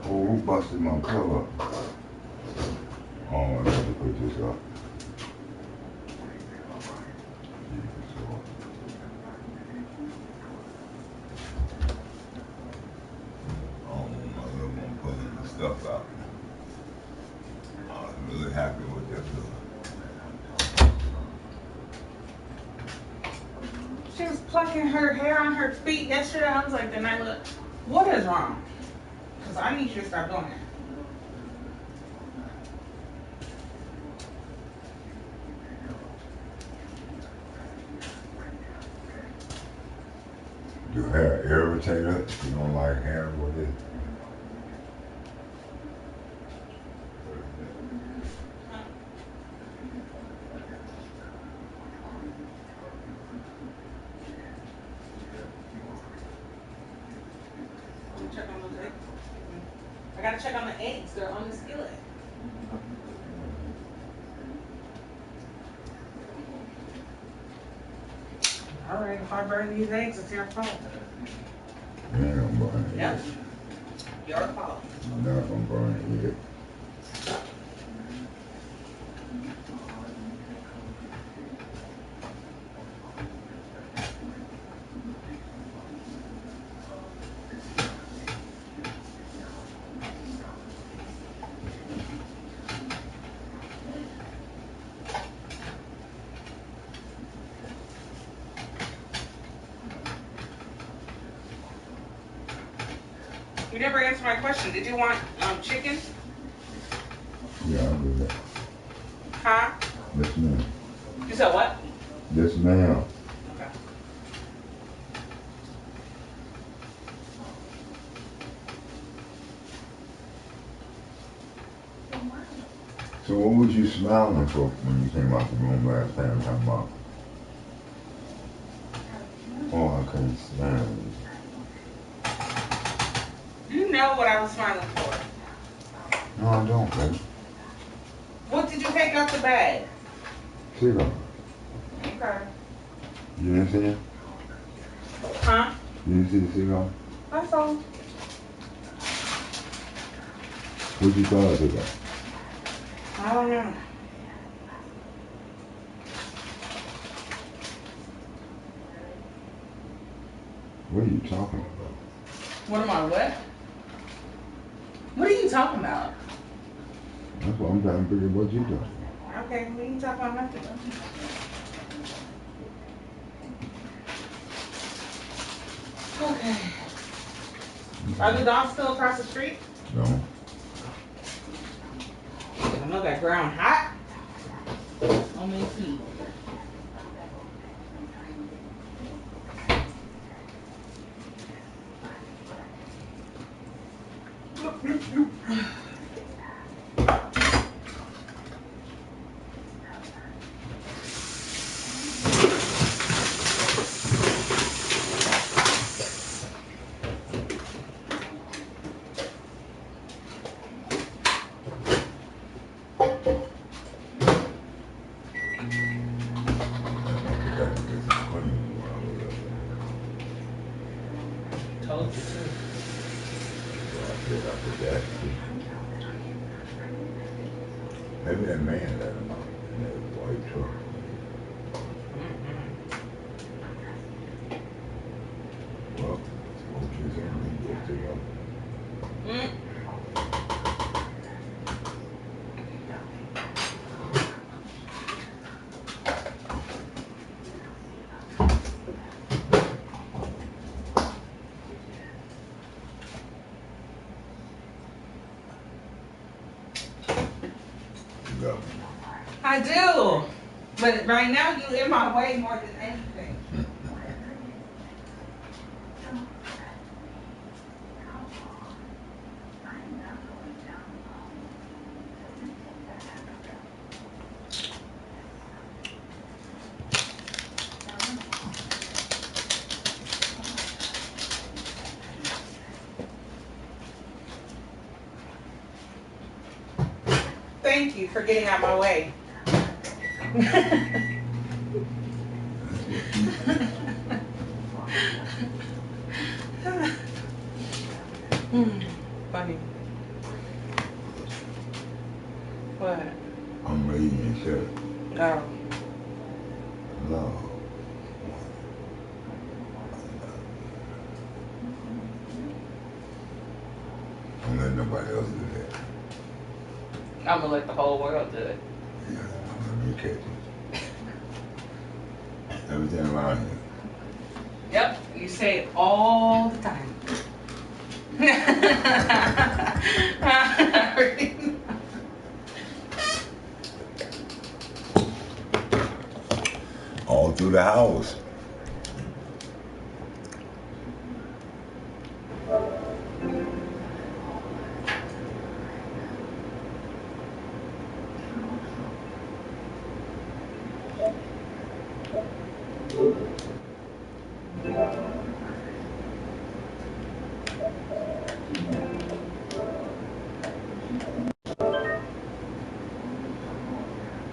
Oh, who busted my pillow? Oh, I need to put this up. Oh, my little one pulling the stuff out. I was really happy with that pillow. She was plucking her hair on her feet yesterday. I was like, then I look, what is wrong? Because I need you to stop doing that. Your hair irritate us? You don't like hair with it? Check on those eggs. I gotta check on the eggs. They're on the skillet. All right, if I burn these eggs, it's your fault. You ain't gonna burn it. Yep. Your fault. I'm not gonna burn it yet. You never answered my question. Did you want chicken? Yeah, I'll do that. Huh? Yes, ma'am. You said what? Yes, ma'am. Okay. So what was you smiling for when you came out the room last time talking about? Oh, I couldn't stand it. You know what I was smiling for. No, I don't, baby. What did you take out the bag? Cigar. Okay. You didn't see it? Huh? You didn't see the cigar? I saw. What you thought of it? I don't know. What are you talking about? What am I what? What are you talking about? That's what I'm trying to figure out what you doing. Okay, we can talk about nothing. Okay. Are the dogs still across the street? No. ground hot on my feet. Told you too. Maybe that man let him out in that white truck. Well, smoke his in, he goes to him. Go. I do. But right now you in my way more than anything. Thank you for getting out my way. Funny. What? I'm reading your shirt. Oh. No. Don't let nobody else do that. I'm gonna let the whole world do it. Yeah, I'm gonna catch it. Everything around here. Yep, you say it all the time. All through the house.